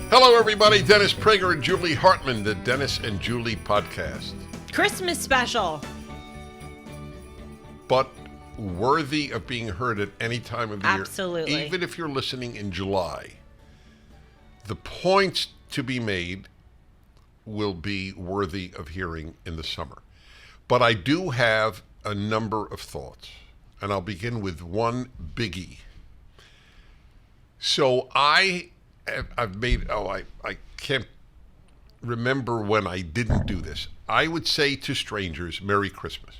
Hello, everybody. Dennis Prager and Julie Hartman, the Dennis and Julie podcast. Christmas special. But worthy of being heard at any time of the year. Absolutely. Even if you're listening in July. The points to be made will be worthy of hearing in the summer. But I do have a number of thoughts. And I'll begin with one biggie. So I've made, I can't remember when I didn't do this. I would say to strangers, Merry Christmas.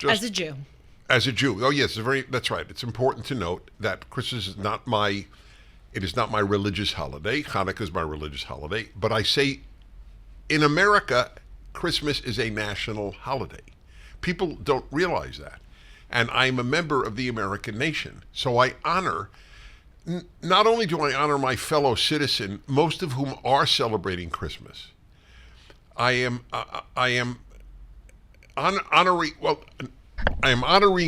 As a Jew. As a Jew. Oh, yes, that's right. It's important to note that Christmas is not my religious holiday. Hanukkah is my religious holiday. But I say, in America, Christmas is a national holiday. People don't realize that. And I'm a member of the American nation. So I honor... Not only do I honor my fellow citizen, most of whom are celebrating Christmas, I am honoring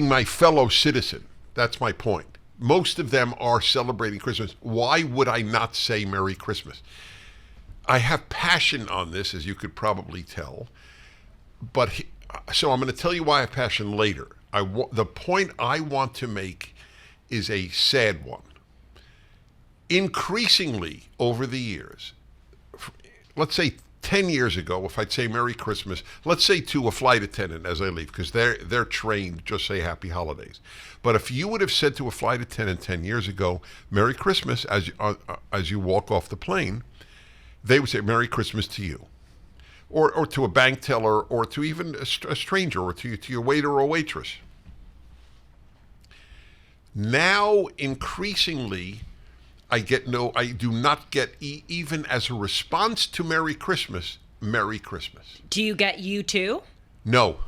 my fellow citizen. That's my point. Most of them are celebrating Christmas. Why would I not say Merry Christmas? I have passion on this, as you could probably tell. So I'm going to tell you why I have passion later. The point I want to make is a sad one. Increasingly over the years, let's say 10 years ago, if I'd say Merry Christmas, let's say to a flight attendant as I leave, because they're trained, just say Happy Holidays. But if you would have said to a flight attendant 10 years ago, Merry Christmas, as you walk off the plane, they would say Merry Christmas to you. Or to a bank teller, or to even a stranger, or to your waiter or waitress. Now, increasingly, I do not get, even as a response to Merry Christmas, Merry Christmas. Do you get you too? No.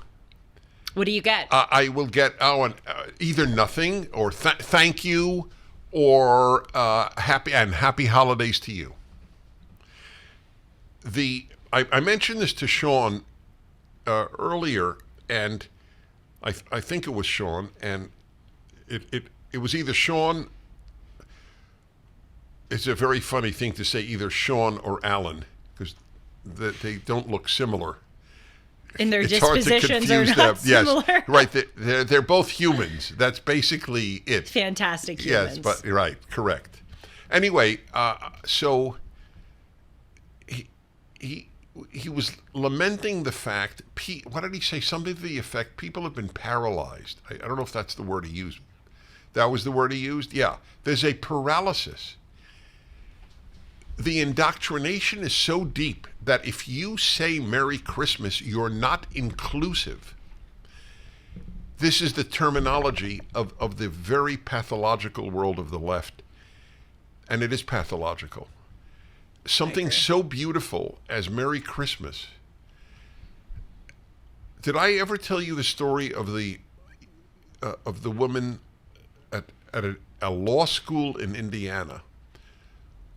What do you get? I will get either nothing, or thank you, or happy holidays to you. I mentioned this to Sean earlier, and I think it was Sean, and it was either Sean. It's a very funny thing to say either Sean or Alan, because they don't look similar. In their dispositions are not similar. Yes, right. They're both humans. That's basically it. Fantastic humans. Yes, but right, correct. Anyway, so he was lamenting the fact. What did he say? Something to the effect: people have been paralyzed. I don't know if that's the word he used. That was the word he used. Yeah, there's a paralysis. The indoctrination is so deep that if you say Merry Christmas, you're not inclusive. This is the terminology of the very pathological world of the left. And it is pathological. Something so beautiful as Merry Christmas. Did I ever tell you the story of the woman at a law school in Indiana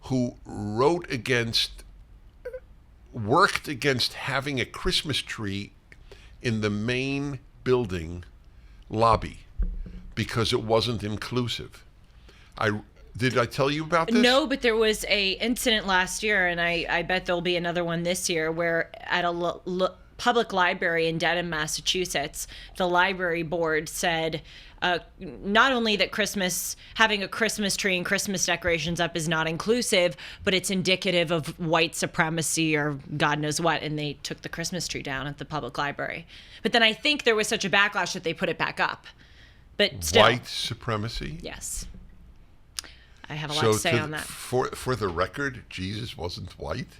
who worked against having a Christmas tree in the main building lobby because it wasn't inclusive? Did I tell you about this? No, but there was a incident last year, and I bet there'll be another one this year, where at a public library in Dedham, Massachusetts, the library board said not only that having a Christmas tree and Christmas decorations up is not inclusive, but it's indicative of white supremacy or God knows what, and they took the Christmas tree down at the public library. But then I think there was such a backlash that they put it back up. But still. White supremacy? Yes. I have a lot to say on that. For the record, Jesus wasn't white?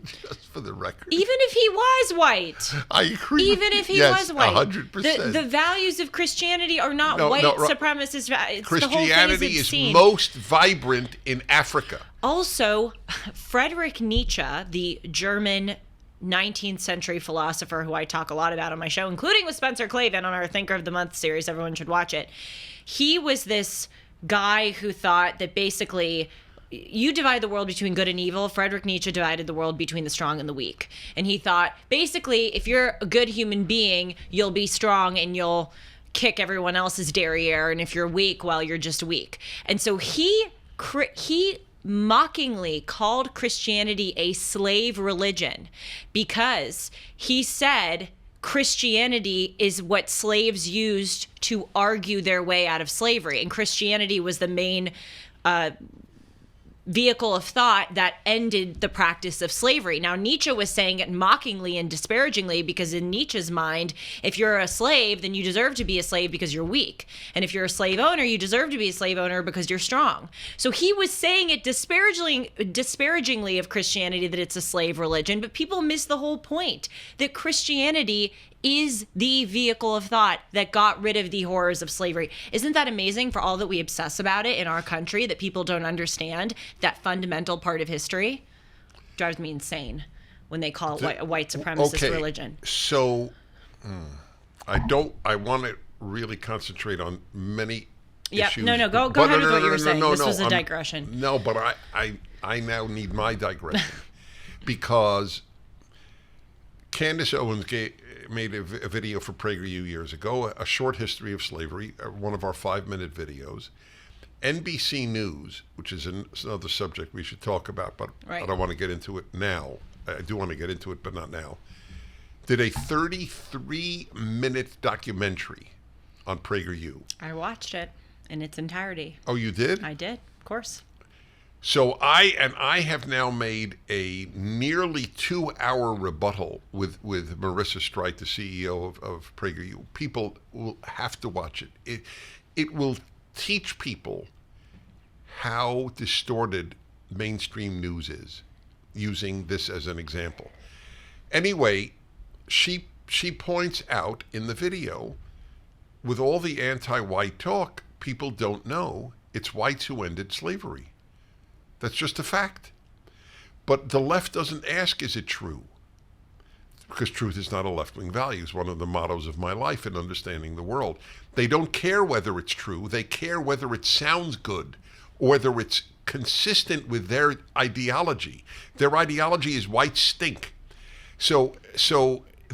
Just for the record. Even if he was white. I agree. Even if he was white. 100%. The values of Christianity are not white supremacist values. Christianity is most vibrant in Africa. Also, Friedrich Nietzsche, the German 19th century philosopher who I talk a lot about on my show, including with Spencer Clavin on our Thinker of the Month series, everyone should watch it. He was this guy who thought that basically you divide the world between good and evil. Friedrich Nietzsche divided the world between the strong and the weak. And he thought, basically, if you're a good human being, you'll be strong and you'll kick everyone else's derriere. And if you're weak, well, you're just weak. And so he mockingly called Christianity a slave religion because he said Christianity is what slaves used to argue their way out of slavery. And Christianity was the main vehicle of thought that ended the practice of slavery. Now, Nietzsche was saying it mockingly and disparagingly because in Nietzsche's mind, if you're a slave, then you deserve to be a slave because you're weak. And if you're a slave owner, you deserve to be a slave owner because you're strong. So he was saying it disparagingly of Christianity that it's a slave religion, but people miss the whole point that Christianity is the vehicle of thought that got rid of the horrors of slavery. Isn't that amazing for all that we obsess about it in our country, that people don't understand that fundamental part of history? Drives me insane when they call it a white supremacist religion. So I want to really concentrate on many issues. Go ahead with what you were saying. This was a digression. No, but I now need my digression because Candace Owens made a video for PragerU years ago, a short history of slavery, one of our 5-minute videos. NBC News, which is another subject we should talk about, but I don't want to get into it now. I do want to get into it, but not now. Did a 33-minute documentary on PragerU. I watched it in its entirety. Oh, you did? I did, of course. So I have now made a nearly 2-hour rebuttal with Marissa Streit, the CEO of PragerU. People will have to watch it. It will teach people how distorted mainstream news is, using this as an example. Anyway, she points out in the video, with all the anti-white talk, people don't know it's whites who ended slavery. That's just a fact. But the left doesn't ask, is it true? Because truth is not a left-wing value. It's one of the mottos of my life in understanding the world. They don't care whether it's true. They care whether it sounds good or whether it's consistent with their ideology. Their ideology is whites stink. So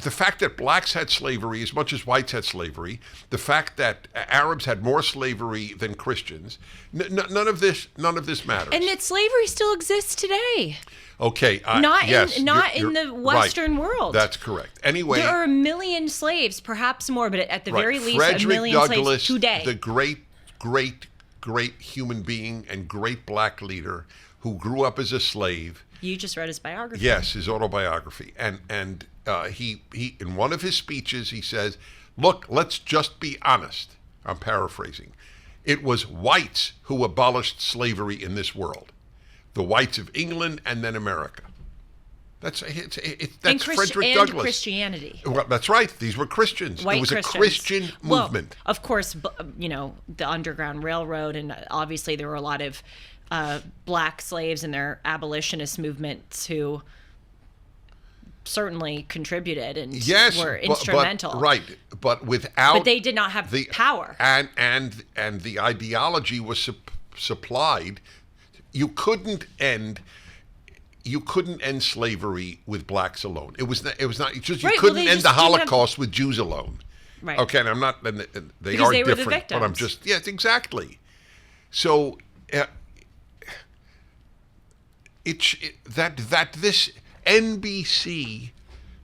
the fact that blacks had slavery as much as whites had slavery, the fact that Arabs had more slavery than Christians, none of this matters. And that slavery still exists today. Okay. Not yes, in the Western world. That's correct. Anyway, there are 1 million slaves, perhaps more, but at the very least, Frederick 1 million Douglass, slaves today. The great human being and great black leader who grew up as a slave. You just read his biography. Yes, his autobiography, and he in one of his speeches he says, "Look, let's just be honest." I'm paraphrasing. It was whites who abolished slavery in this world, the whites of England and then America. That's Frederick Douglass. And Christianity. Well, that's right. These were Christians. White it was Christians. A Christian movement. Well, of course, the Underground Railroad, and obviously there were a lot of black slaves and their abolitionist movements who certainly contributed and were instrumental. But without. But they did not have the power. And the ideology was supplied. You couldn't end slavery with blacks alone. It was not just you couldn't end the Holocaust with Jews alone. Right. Okay, and I'm not. And they because are they different, were the victims. but I'm just yes, exactly. So. That this NBC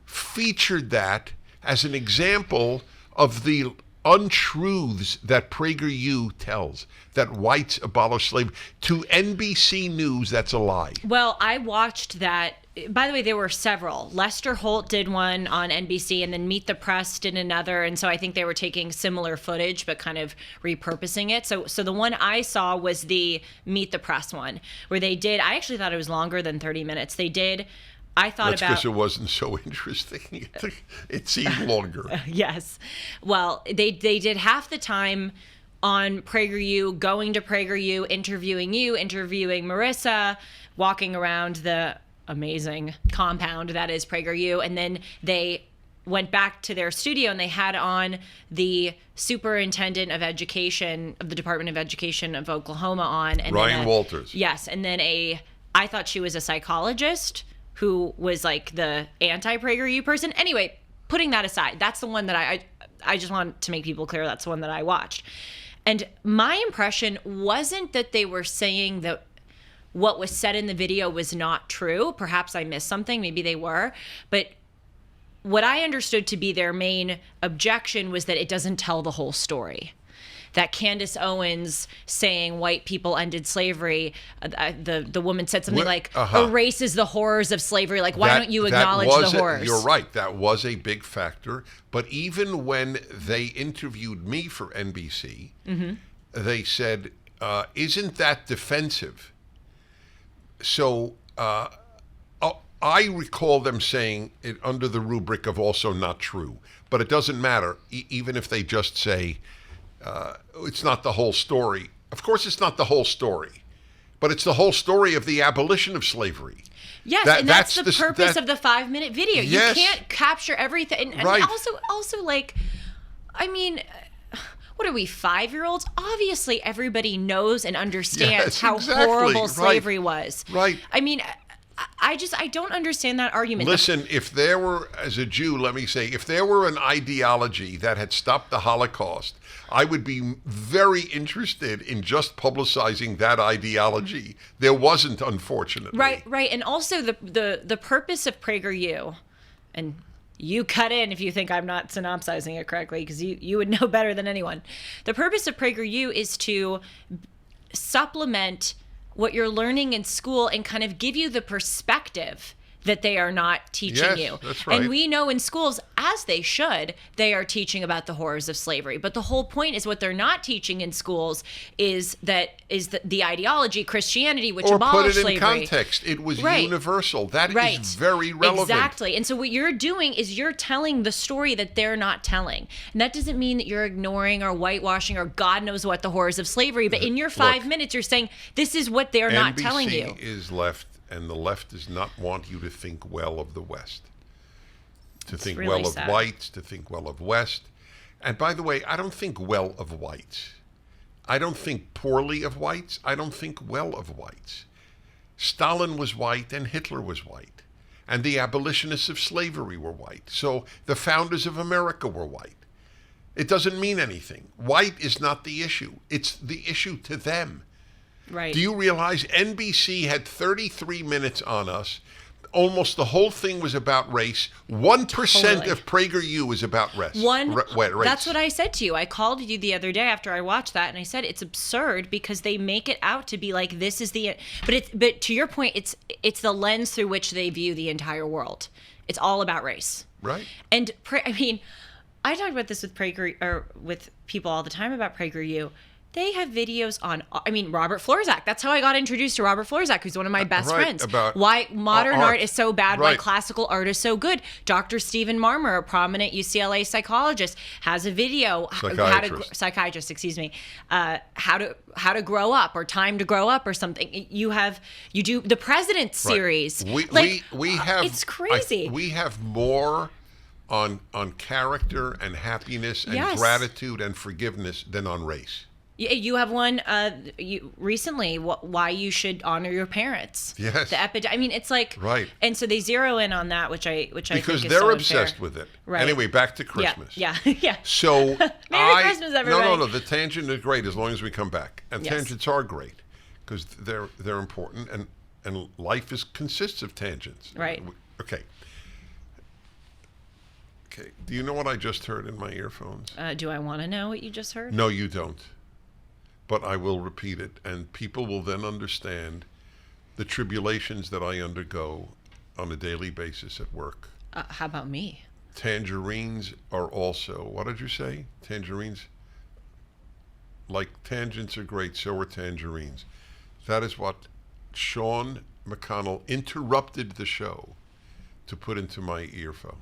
featured that as an example of the untruths that PragerU tells, that whites abolished slavery. To NBC News, that's a lie. Well, I watched that. By the way, there were several. Lester Holt did one on NBC, and then Meet the Press did another. And so I think they were taking similar footage, but kind of repurposing it. So the one I saw was the Meet the Press one, where they did, I actually thought it was longer than 30 minutes. They did, I thought That's because it wasn't so interesting. It seemed longer. Yes. Well, they did half the time on PragerU, going to PragerU, interviewing you, interviewing Marissa, walking around the amazing compound that is PragerU, and then they went back to their studio and they had on the superintendent of education of the Department of Education of Oklahoma on. And Ryan Walters. Yes. And then I thought she was a psychologist who was like the anti-PragerU person. Anyway, putting that aside, that's the one that I just want to make people clear that's the one that I watched. And my impression wasn't that they were saying that what was said in the video was not true. Perhaps I missed something. Maybe they were. But what I understood to be their main objection was that it doesn't tell the whole story. That Candace Owens saying white people ended slavery, the woman said something like, erases the horrors of slavery. Like, why don't you acknowledge the horrors? You're right. That was a big factor. But even when they interviewed me for NBC, they said, isn't that defensive? So I recall them saying it under the rubric of also not true. But it doesn't matter, even if they just say, it's not the whole story. Of course, it's not the whole story, but it's the whole story of the abolition of slavery. Yes, and that's the purpose of the 5-minute video. Yes. You can't capture everything. And right. also, like, I mean, what are we, 5-year-olds? Obviously, everybody knows and understands how horrible slavery was. Right. I mean, I don't understand that argument. Listen, if there were, as a Jew, let me say, if there were an ideology that had stopped the Holocaust, I would be very interested in just publicizing that ideology. There wasn't, unfortunately. Right. And also the purpose of PragerU, and you cut in if you think I'm not synopsizing it correctly, because you would know better than anyone. The purpose of PragerU is to supplement what you're learning in school and kind of give you the perspective that they are not teaching you. That's right. And we know in schools, as they should, they are teaching about the horrors of slavery. But the whole point is what they're not teaching in schools is the ideology, Christianity, which abolished slavery. Or put it in context. It was universal. That is very relevant. Exactly. And so what you're doing is you're telling the story that they're not telling. And that doesn't mean that you're ignoring or whitewashing or God knows what the horrors of slavery. But in your 5 minutes, you're saying this is what they're not telling you. NBC is left. And the left does not want you to think well of the West, to think well of whites, to think well of West. And by the way, I don't think well of whites. I don't think poorly of whites. I don't think well of whites. Stalin was white and Hitler was white. And the abolitionists of slavery were white. So the founders of America were white. It doesn't mean anything. White is not the issue. It's the issue to them. Right. Do you realize NBC had 33 minutes on us? Almost the whole thing was about race. 1% of PragerU is about race. Race. That's what I said to you. I called you the other day after I watched that, and I said it's absurd because they make it out to be like this is the. But to your point, it's the lens through which they view the entire world. It's all about race. Right. And I mean, I talk about this with with people all the time about PragerU. They have videos on, Robert Florzak. That's how I got introduced to Robert Florzak, who's one of my best friends. About why modern art is so bad, right. why classical art is so good. Dr. Stephen Marmer, a prominent UCLA psychologist, has a video, psychiatrist, excuse me, how to grow up or time to grow up or something. You do the President's series. We have, it's crazy. We have more on character and happiness and gratitude and forgiveness than on race. You have one recently, why you should honor your parents. Yes. It's like, right. And so they zero in on that, which I think is because they're so obsessed unfair. with it. Right. Anyway, back to Christmas. Yeah. So Merry Christmas, everybody. No. The tangent is great as long as we come back, and tangents are great because they're important, and life consists of tangents. Right. Okay. Do you know what I just heard in my earphones? Do I want to know what you just heard? No, you don't. But I will repeat it, and people will then understand the tribulations that I undergo on a daily basis at work. How about me? Tangerines are also, what did you say? Tangerines? Like tangents are great, so are tangerines. That is what Sean McConnell interrupted the show to put into my earphone.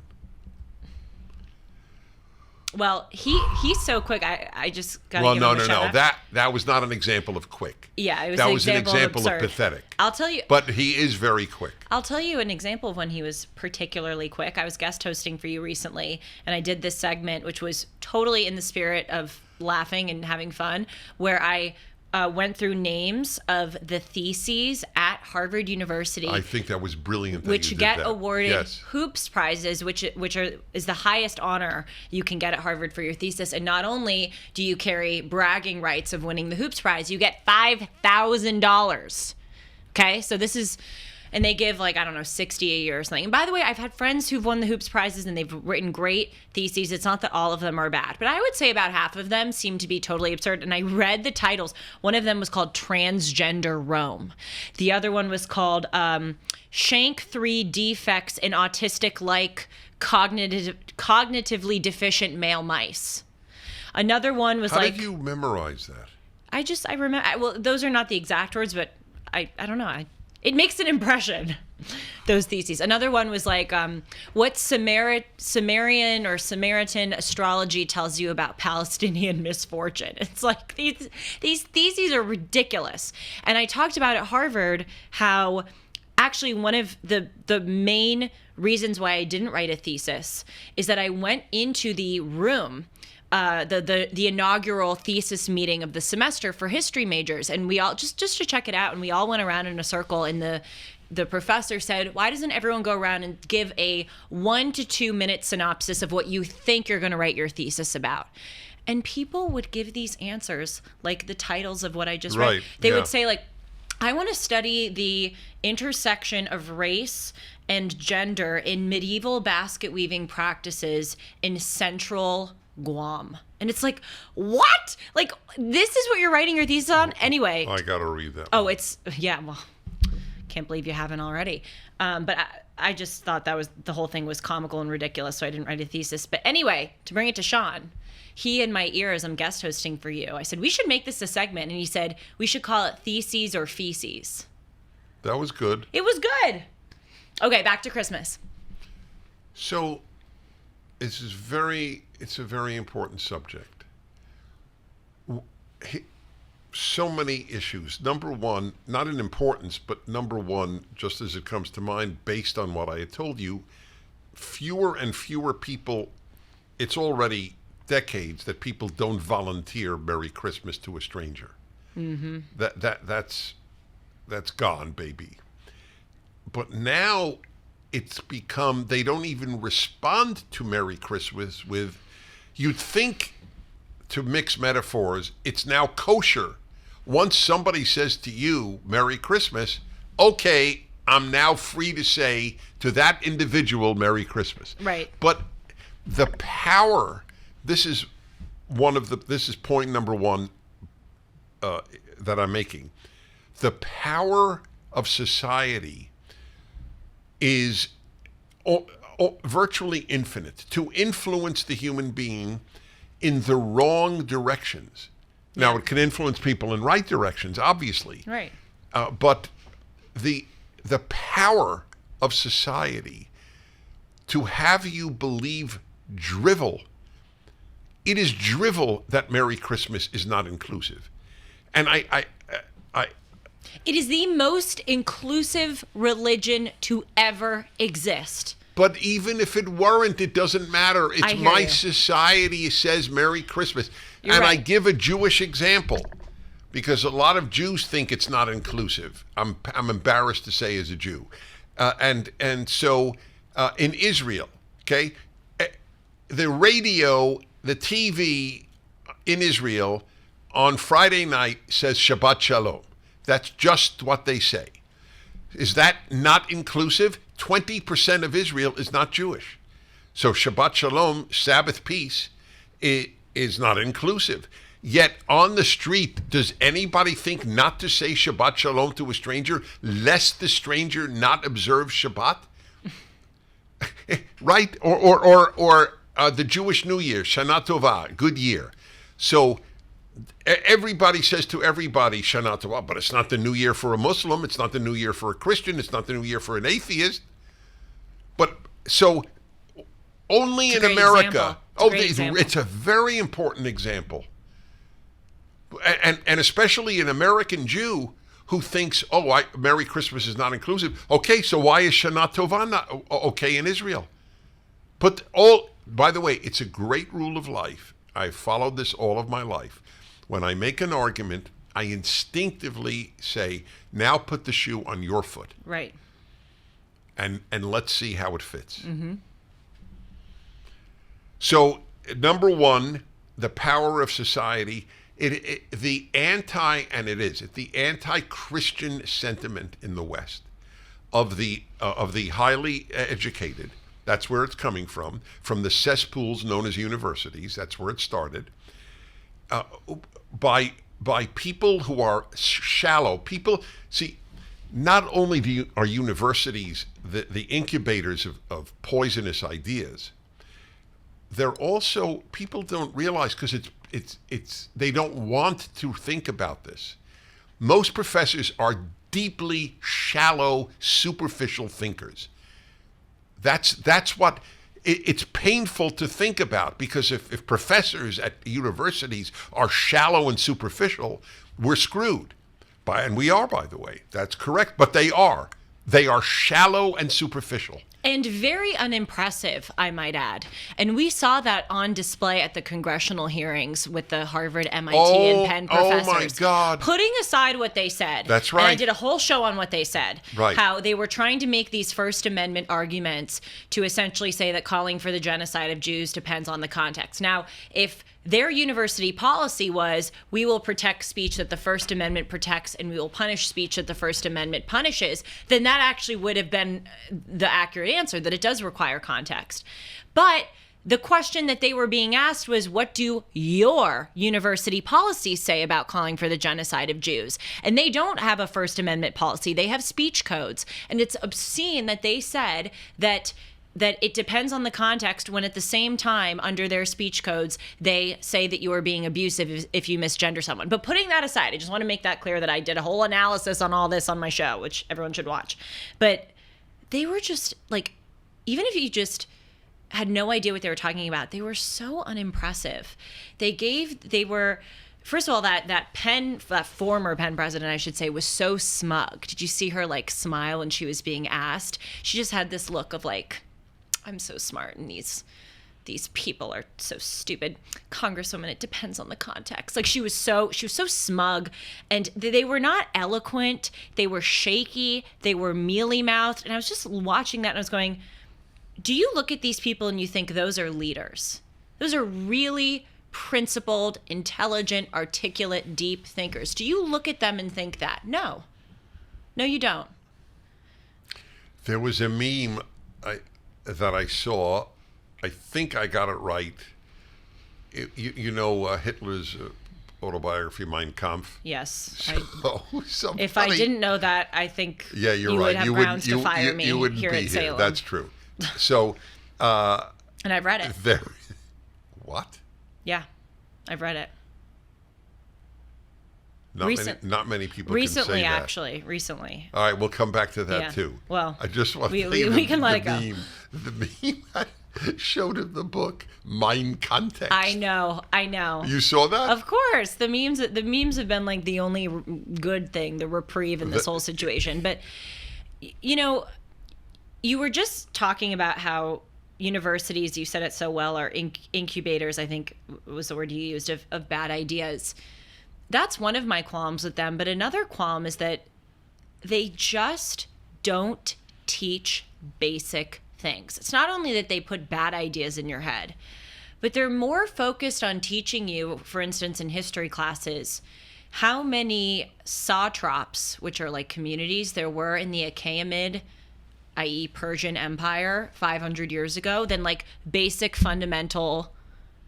Well, he's so quick. I just got to Well, give no, him a no, shout no. out. That was not an example of quick. Yeah, it was that an was an example of absurd. pathetic. I'll tell you. But he is very quick. I'll tell you an example of when he was particularly quick. I was guest hosting for you recently, and I did this segment, which was totally in the spirit of laughing and having fun, where I went through names of the theses at Harvard University. I think that was brilliant. That Which you did get that. awarded Yes. hoops prizes, which is the highest honor you can get at Harvard for your thesis. And not only do you carry bragging rights of winning the hoops prize, you get $5,000. Okay, so this is, and they give like, I don't know, 60 a year or something. And by the way, I've had friends who've won the hoops prizes and they've written great theses. It's not that all of them are bad, but I would say about half of them seem to be totally absurd. And I read the titles. One of them was called Transgender Rome. The other one was called Shank 3 Defects in Autistic-like Cognitively Deficient Male Mice. Another one was How like... did you memorize that? I remember, well, those are not the exact words, but I don't know. It makes an impression, those theses. Another one was like, what Sumerian or Samaritan astrology tells you about Palestinian misfortune. It's like these theses are ridiculous. And I talked about at Harvard how actually one of the main reasons why I didn't write a thesis is that I went into the room, the inaugural thesis meeting of the semester for history majors, and we all just to check it out, and we all went around in a circle, and the professor said, why doesn't everyone go around and give a 1 to 2 minute synopsis of what you think you're going to write your thesis about? And people would give these answers like the titles of what I just read. They would say like, I want to study the intersection of race and gender in medieval basket weaving practices in central Guam. And it's like, what? Like, this is what you're writing your thesis on? Anyway. I got to read that. Oh, it's, yeah, well, can't believe you haven't already. But I just thought the whole thing was comical and ridiculous, so I didn't write a thesis. But anyway, to bring it to Sean, he in my ear as I'm guest hosting for you, I said, we should make this a segment. And he said, we should call it Theses or Feces. That was good. It was good. Okay, back to Christmas. So, it's a very important subject. So many issues. Number one, not in importance, but number one, just as it comes to mind, based on what I had told you, fewer and fewer people, it's already decades that people don't volunteer Merry Christmas to a stranger. Mm-hmm. That's gone, baby. But now it's become, they don't even respond to Merry Christmas with, you'd think, to mix metaphors, it's now kosher. Once somebody says to you, Merry Christmas, okay, I'm now free to say to that individual, Merry Christmas. Right. But the power, this is point number one that I'm making. The power of society is virtually infinite to influence the human being in the wrong directions. Now, it can influence people in right directions, obviously. Right. But the power of society to have you believe drivel, it is drivel that Merry Christmas is not inclusive. And it is the most inclusive religion to ever exist. But even if it weren't, it doesn't matter. It's my society says Merry Christmas. You're and right. I give a Jewish example because a lot of Jews think it's not inclusive. I'm embarrassed to say as a Jew. And so in Israel, okay, the radio, the TV in Israel on Friday night says Shabbat Shalom. That's just what they say. Is that not inclusive? 20% of Israel is not Jewish. So Shabbat Shalom, Sabbath peace, is not inclusive. Yet on the street, does anybody think not to say Shabbat Shalom to a stranger, lest the stranger not observe Shabbat? Right? Or the Jewish New Year, Shana Tova, good year. So everybody says to everybody, Shana Tova, but it's not the New Year for a Muslim, it's not the New Year for a Christian, it's not the New Year for an atheist. But so only in America, Oh, great example. it's a very important example. And especially an American Jew who thinks, Merry Christmas is not inclusive. Okay, so why is Shana Tova not okay in Israel? By the way, it's a great rule of life. I've followed this all of my life. When I make an argument, I instinctively say, now put the shoe on your foot. Right. And let's see how it fits. Mm-hmm. So, number one, the power of society. The anti-Christian sentiment in the West of the highly educated. That's where it's coming from the cesspools known as universities. That's where it started. By people who are shallow. People see. Not only are universities the incubators of poisonous ideas, they're also, people don't realize, because it's they don't want to think about this. Most professors are deeply shallow, superficial thinkers. That's what it's painful to think about, because if professors at universities are shallow and superficial, we're screwed. And we are, by the way. That's correct. But they are. They are shallow and superficial. And very unimpressive, I might add. And we saw that on display at the congressional hearings with the Harvard, MIT, and Penn professors. Oh, my God. Putting aside what they said. That's right. And I did a whole show on what they said. Right. How they were trying to make these First Amendment arguments to essentially say that calling for the genocide of Jews depends on the context. Now, if their university policy was, we will protect speech that the First Amendment protects and we will punish speech that the First Amendment punishes, then that actually would have been the accurate answer, that it does require context. But the question that they were being asked was, what do your university policies say about calling for the genocide of Jews? And they don't have a First Amendment policy. They have speech codes. And it's obscene that they said that it depends on the context, when at the same time, under their speech codes, they say that you are being abusive if you misgender someone. But putting that aside, I just want to make that clear that I did a whole analysis on all this on my show, which everyone should watch. But they were just like, even if you just had no idea what they were talking about, they were so unimpressive. First of all, that former Penn president, I should say, was so smug. Did you see her like smile when she was being asked? She just had this look of like, I'm so smart, and these people are so stupid. Congresswoman, it depends on the context. Like she was so smug, and they were not eloquent. They were shaky. They were mealy-mouthed. And I was just watching that, and I was going, do you look at these people and you think those are leaders? Those are really principled, intelligent, articulate, deep thinkers. Do you look at them and think that? No, you don't. There was a meme that I saw. I think I got it right. Hitler's autobiography, Mein Kampf. Yes. If I didn't know that, I think you're you right. would have grounds to fire me you wouldn't here be at Salem. here. That's true. So. And I've read it. What? Yeah, I've read it. Not many people recently, can say that. Actually, recently. All right, we'll come back to that too. Well, I just want to we can let it go. The meme I showed in the book, Mein Context. I know. You saw that? Of course, the memes have been like the only good thing, the reprieve in this whole situation. But you were just talking about how universities, you said it so well, are incubators, I think was the word you used, of bad ideas. That's one of my qualms with them. But another qualm is that they just don't teach basic things. It's not only that they put bad ideas in your head, but they're more focused on teaching you, for instance, in history classes, how many satraps, which are like communities, there were in the Achaemenid, i.e. Persian Empire 500 years ago, than like basic fundamental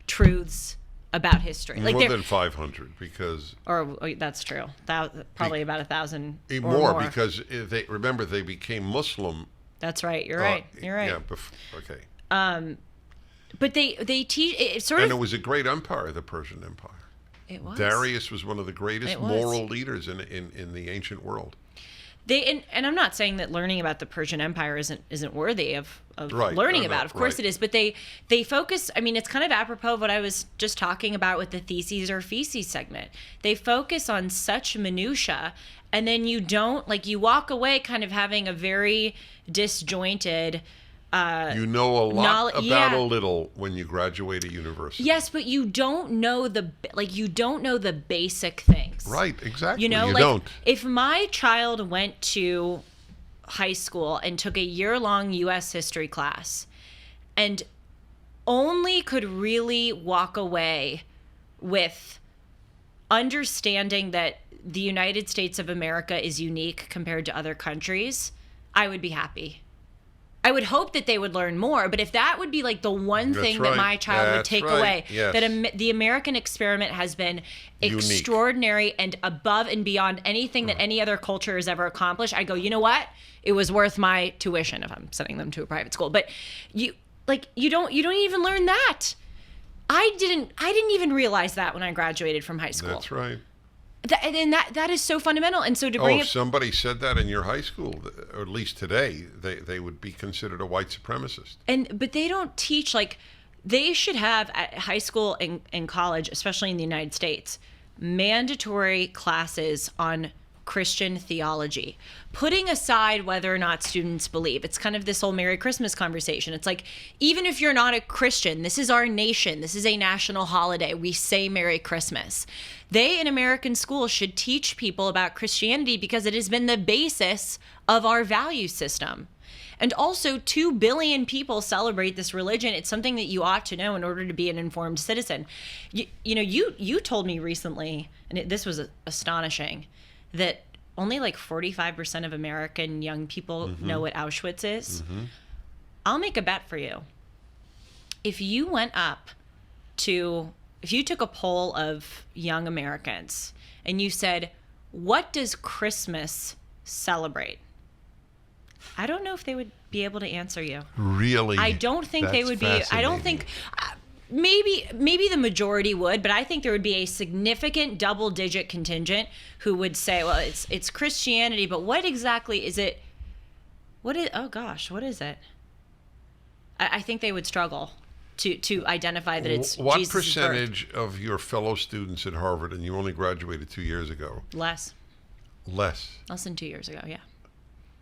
truths about history. Like more than 500, because... that's true. Probably about 1,000 or more. Because they became Muslim. That's right. You're right. Yeah, okay. But they teach... And it was a great empire, the Persian Empire. It was. Darius was one of the greatest moral leaders in the ancient world. and I'm not saying that learning about the Persian Empire isn't worthy of Right. learning No, about. no, Of course right. it is, but they focus. I mean, it's kind of apropos of what I was just talking about with the theses or feces segment. They focus on such minutia, and then you walk away kind of having a very disjointed. You know a lot about yeah. a little when you graduate a university. Yes, but you don't know the basic things. Right, exactly. You know, you like don't. if my child went to high school and took a year-long U.S. history class and only could really walk away with understanding that the United States of America is unique compared to other countries, I would be happy. I would hope that they would learn more, but if that would be like the one That's thing right. that my child would That's take right. away, Yes. that the American experiment has been Unique. extraordinary and above and beyond anything that any other culture has ever accomplished, I go, you know what? It was worth my tuition if I'm sending them to a private school. But you don't even learn that. I didn't even realize that when I graduated from high school. That's right. That is so fundamental. And so to Oh, bring if somebody said that in your high school, or at least today, they would be considered a white supremacist. But they don't teach, like, they should have at high school and college, especially in the United States, mandatory classes on Christian theology, putting aside whether or not students believe. It's kind of this whole Merry Christmas conversation. It's like, even if you're not a Christian, this is our nation. This is a national holiday. We say Merry Christmas. They in American schools should teach people about Christianity because it has been the basis of our value system. And also, 2 billion people celebrate this religion. It's something that you ought to know in order to be an informed citizen. You told me recently, and this was astonishing, that only like 45% of American young people know what Auschwitz is. Mm-hmm. I'll make a bet for you. If you took a poll of young Americans and you said, what does Christmas celebrate? I don't know if they would be able to answer you. Really? I don't think they That's would be. I don't think. Maybe the majority would, but I think there would be a significant double-digit contingent who would say, "Well, it's Christianity, but what exactly is it? What is? Oh gosh, what is it?" I think they would struggle to identify that it's what Jesus' percentage of your fellow students at Harvard, and you only graduated 2 years ago? Less Less than 2 years ago. Yeah,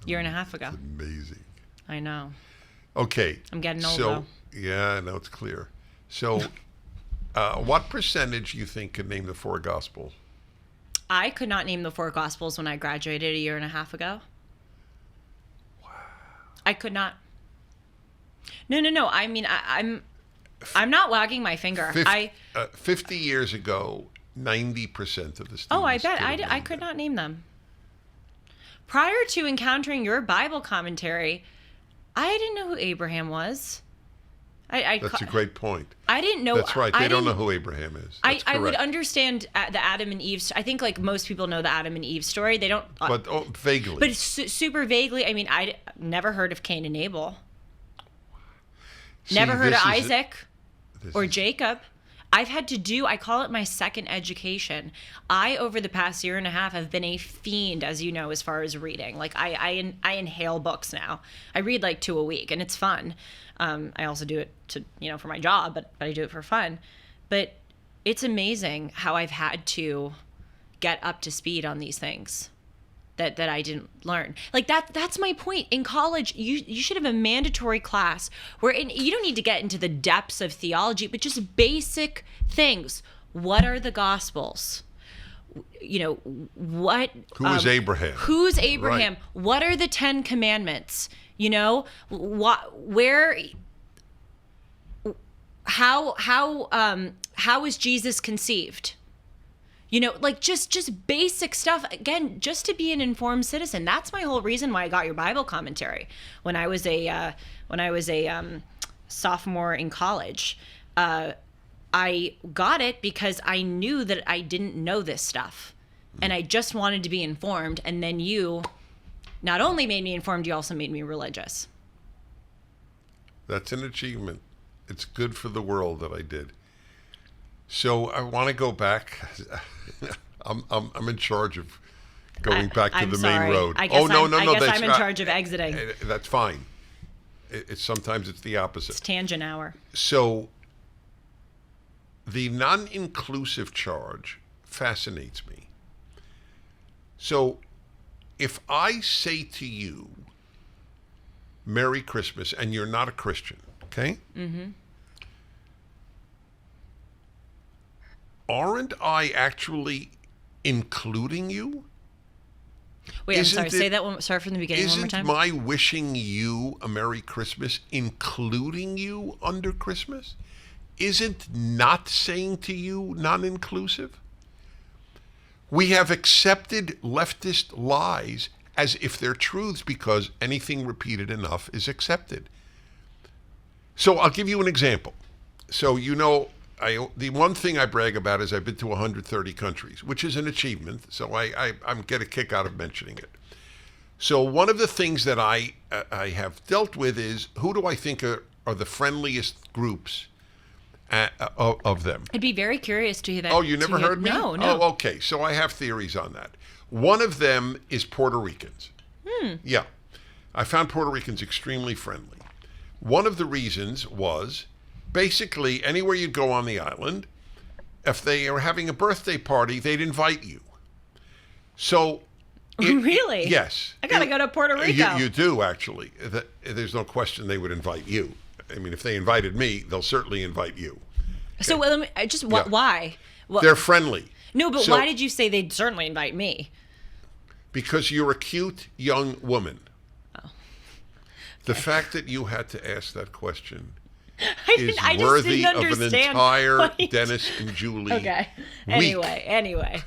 year and a half ago. That's amazing. I know. Okay. I'm getting old, so, though. Yeah, I know, it's clear. So, what percentage you think can name the 4 Gospels? I could not name the 4 Gospels when I graduated a year and a half ago. Wow. I could not. No. I mean, I'm not wagging my finger. 50 years ago, 90% of the students. Oh, I bet I them. could not name them. Prior to encountering your Bible commentary, I didn't know who Abraham was. That's a great point. I didn't know. That's right. They don't know who Abraham is. That's I would correct. understand the Adam and Eve. I think like most people know the Adam and Eve story. They don't. But vaguely. But super vaguely. I mean, I never heard of Cain and Abel. Never heard of Isaac or Jacob. I've had to do, I call it my second education. Over the past year and a half, have been a fiend, as you know, as far as reading. Like, I inhale books now. I read like 2 a week, and it's fun. I also do it for my job, but I do it for fun. But it's amazing how I've had to get up to speed on these things that I didn't learn. Like that's my point. In college, you should have a mandatory class where you don't need to get into the depths of theology, but just basic things. What are the Gospels? What? Who is Abraham? Who's Abraham? Right. What are the 10 Commandments? How is Jesus conceived? Just basic stuff. Again, just to be an informed citizen. That's my whole reason why I got your Bible commentary when I was a sophomore in college. I got it because I knew that I didn't know this stuff, and I just wanted to be informed. And then you not only made me informed, you also made me religious. That's an achievement. It's good for the world that I did. So I want to go back. I'm in charge of going back to I'm the sorry. main road. I guess no. I guess That's I'm in charge of exiting. That's fine. Sometimes it's the opposite. It's tangent hour. So the non-inclusive charge fascinates me. So if I say to you, Merry Christmas, and you're not a Christian, okay? Mm-hmm. Aren't I actually including you? Wait, I'm sorry. Say that one. Start from the beginning one more Isn't time. my wishing you a Merry Christmas including you under Christmas? Isn't not saying to you non-inclusive? We have accepted leftist lies as if they're truths because anything repeated enough is accepted. So I'll give you an example. So the one thing I brag about is I've been to 130 countries, which is an achievement. So I get a kick out of mentioning it. So one of the things that I have dealt with is who do I think are the friendliest groups of them? I'd be very curious to hear that. Oh, you never heard me? No. Oh, okay. So I have theories on that. One of them is Puerto Ricans. Yeah. I found Puerto Ricans extremely friendly. One of the reasons was basically anywhere you'd go on the island, if they are having a birthday party, they'd invite you. So really? Yes. I gotta go to Puerto Rico. You do, actually. There's no question they would invite you. I mean, if they invited me, they'll certainly invite you. So why? Well, they're friendly. No, but So- why did you say they'd certainly invite me? Because you're a cute young woman. Oh. The fact that you had to ask that question is I just worthy didn't of an understand entire why you- Dennis and Julie Okay. week. Anyway.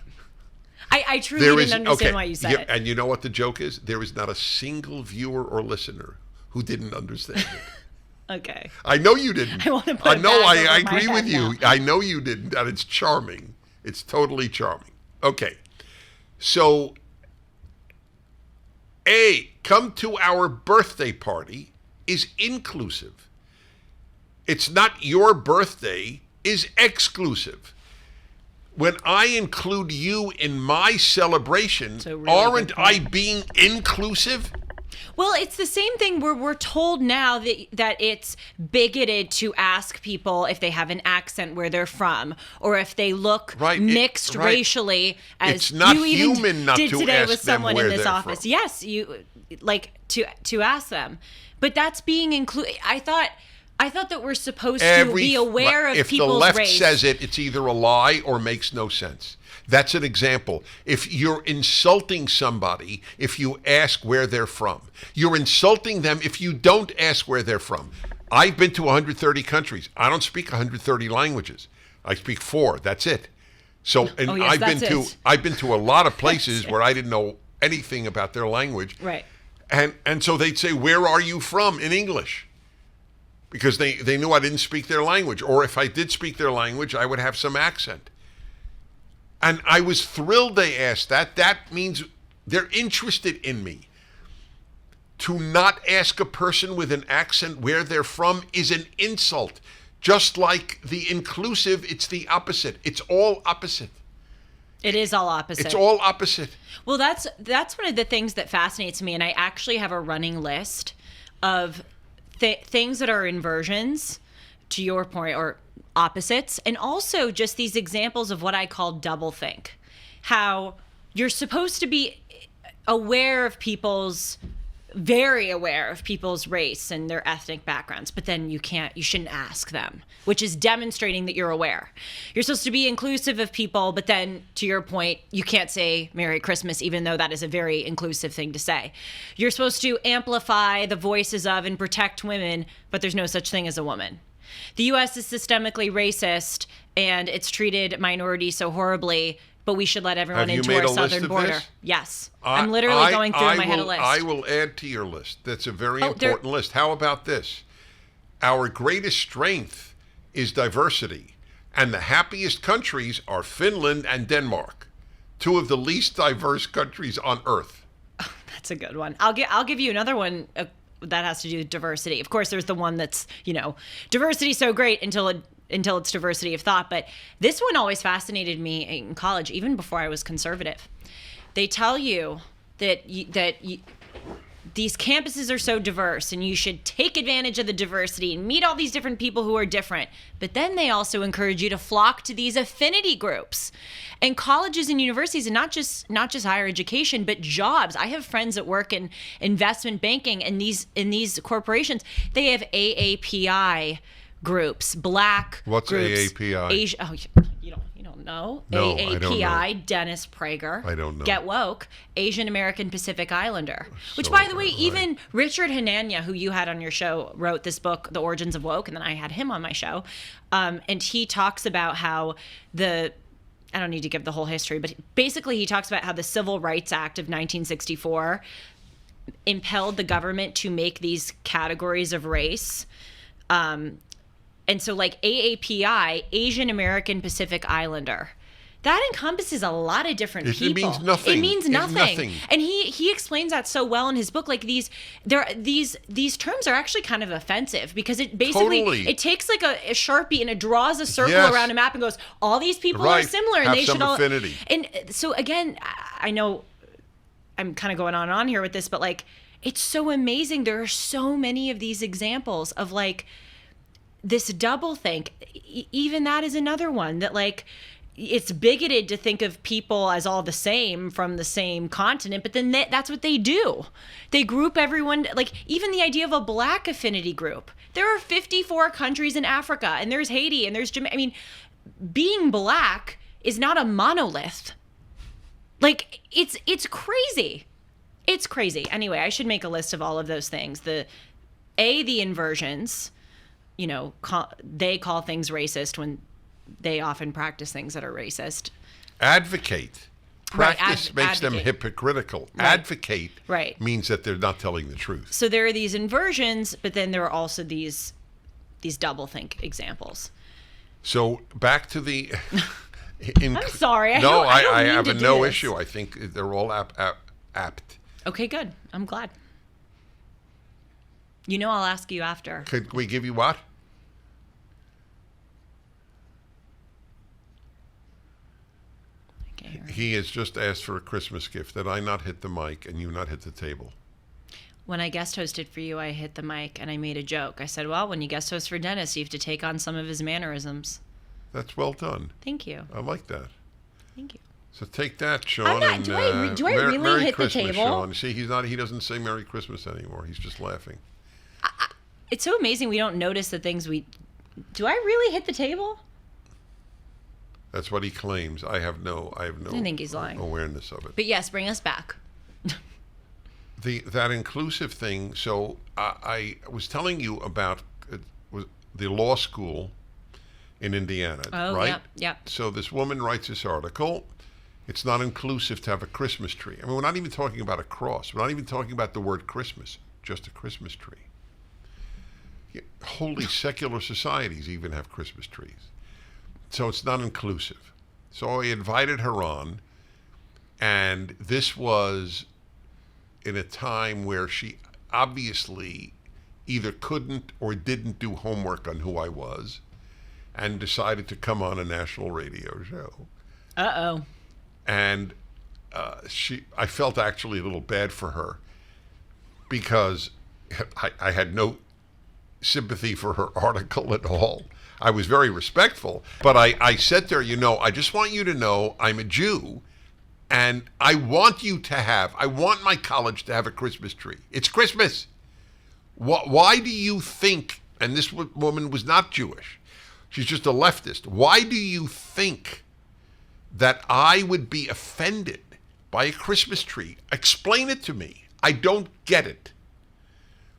I truly didn't understand why you said it. And you know what the joke is? There is not a single viewer or listener who didn't understand it. Okay. I know you didn't. I want to put I it know. back I over my agree head with you. now. I know you didn't, and it's charming. It's totally charming. Okay, so come to our birthday party is inclusive. It's not your birthday is exclusive. When I include you in my celebration, That's a really aren't good I point. being inclusive? Well, it's the same thing where we're told now that it's bigoted to ask people if they have an accent where they're from or if they look mixed right. racially. As It's not you even human not did to today ask with them someone where in this they're office. from. Yes, you like to ask them, but that's being included. I thought that we're supposed to be aware of people's If the left race. says it, it's either a lie or makes no sense. That's an example. If you're insulting somebody, if you ask where they're from, you're insulting them if you don't ask where they're from. I've been to 130 countries. I don't speak 130 languages. I speak 4. That's it. So, and yes, I've been to a lot of places where I didn't know anything about their language. Right. And so they'd say, "Where are you from?" in English. Because they knew I didn't speak their language. Or if I did speak their language, I would have some accent. And I was thrilled they asked that. That means they're interested in me. To not ask a person with an accent where they're from is an insult. Just like the inclusive, it's the opposite. It's all opposite. It is all opposite. It's all opposite. Well, that's one of the things that fascinates me, and I actually have a running list of things that are inversions, to your point, or opposites, and also just these examples of what I call doublethink. How you're supposed to be very aware of people's race and their ethnic backgrounds, but then you shouldn't ask them, which is demonstrating that you're aware. You're supposed to be inclusive of people, but then, to your point, you can't say Merry Christmas, even though that is a very inclusive thing to say. You're supposed to amplify the voices of and protect women, but there's no such thing as a woman. The U.S. is systemically racist, and it's treated minorities so horribly, but we should let everyone Have you into made our a list southern of border. this? Yes. I'm literally going through in my head a list. I will add to your list. That's a very Oh, important list. How about this? Our greatest strength is diversity, and the happiest countries are Finland and Denmark, 2 of the least diverse countries on earth. That's a good one. I'll give you another one that has to do with diversity. Of course, there's the one that's, diversity so great until it's diversity of thought. But this one always fascinated me in college, even before I was conservative. they tell you that these campuses are so diverse and you should take advantage of the diversity and meet all these different people who are different. But then they also encourage you to flock to these affinity groups. And colleges and universities, and not just higher education, but jobs. I have friends that work in investment banking, and in these corporations, they have AAPI groups, black What's groups. AAPI? Asia, oh, you don't know? No, I don't AAPI, know. Dennis Prager. I don't know. Get woke. Asian American Pacific Islander. Which, So, by the way, right. even Richard Hanania, who you had on your show, wrote this book, The Origins of Woke, and then I had him on my show. And he talks about how I don't need to give the whole history, but basically he talks about how the Civil Rights Act of 1964 impelled the government to make these categories of race. And so like AAPI, Asian American Pacific Islander, that encompasses a lot of different people. It means nothing. It means It's nothing. nothing. And he explains that so well in his book. Like these terms are actually kind of offensive because it basically Totally. it takes like a Sharpie and it draws a circle Yes. around a map and goes, all these people Right. are similar and Have they some should all affinity. And so again, I know I'm kind of going on and on here with this, but like it's so amazing. There are so many of these examples of like this doublethink. Even that is another one that like it's bigoted to think of people as all the same from the same continent, but then that's what they do. They group everyone, like even the idea of a black affinity group. There are 54 countries in Africa, and there's Haiti, and there's Jamaica. I mean, being black is not a monolith. Like it's crazy. It's crazy. Anyway, I should make a list of all of those things. The inversions, they call things racist when they often practice things that are racist. Advocate. Right, Practice makes them advocate. hypocritical. Right. Advocate Right. means that they're not telling the truth. So there are these inversions, but then there are also these doublethink examples. So back to the... I'm sorry. I No, don't I mean have to a do no this. issue. I think they're all apt. Okay, good. I'm glad. I'll ask you after. Could we give you what? Okay. He has just asked for a Christmas gift that I not hit the mic and you not hit the table. When I guest hosted for you, I hit the mic and I made a joke. I said, well, when you guest host for Dennis, you have to take on some of his mannerisms. That's well done. Thank you. I like that. Thank you. So take that, Sean. I'm not- and, do I really Merry hit the Christmas, table? Sean. See, he doesn't say Merry Christmas anymore. He's just laughing. It's so amazing we don't notice the things do I really hit the table? That's what he claims. I have no I think he's lying. awareness of it. But yes, bring us back. That inclusive thing. So I was telling you about the law school in Indiana, Oh, right? yeah. So this woman writes this article. It's not inclusive to have a Christmas tree. I mean, we're not even talking about a cross. We're not even talking about the word Christmas. Just a Christmas tree. Wholly secular societies even have Christmas trees. So it's not inclusive. So I invited her on, and this was in a time where she obviously either couldn't or didn't do homework on who I was and decided to come on a national radio show. Uh-oh. And I felt actually a little bad for her because I had no sympathy for her article at all. I was very respectful, but I said to her, I just want you to know I'm a Jew, and I want my college to have a Christmas tree. It's Christmas. Why do you think, and this woman was not Jewish, she's just a leftist, why do you think that I would be offended by a Christmas tree? Explain it to me. I don't get it.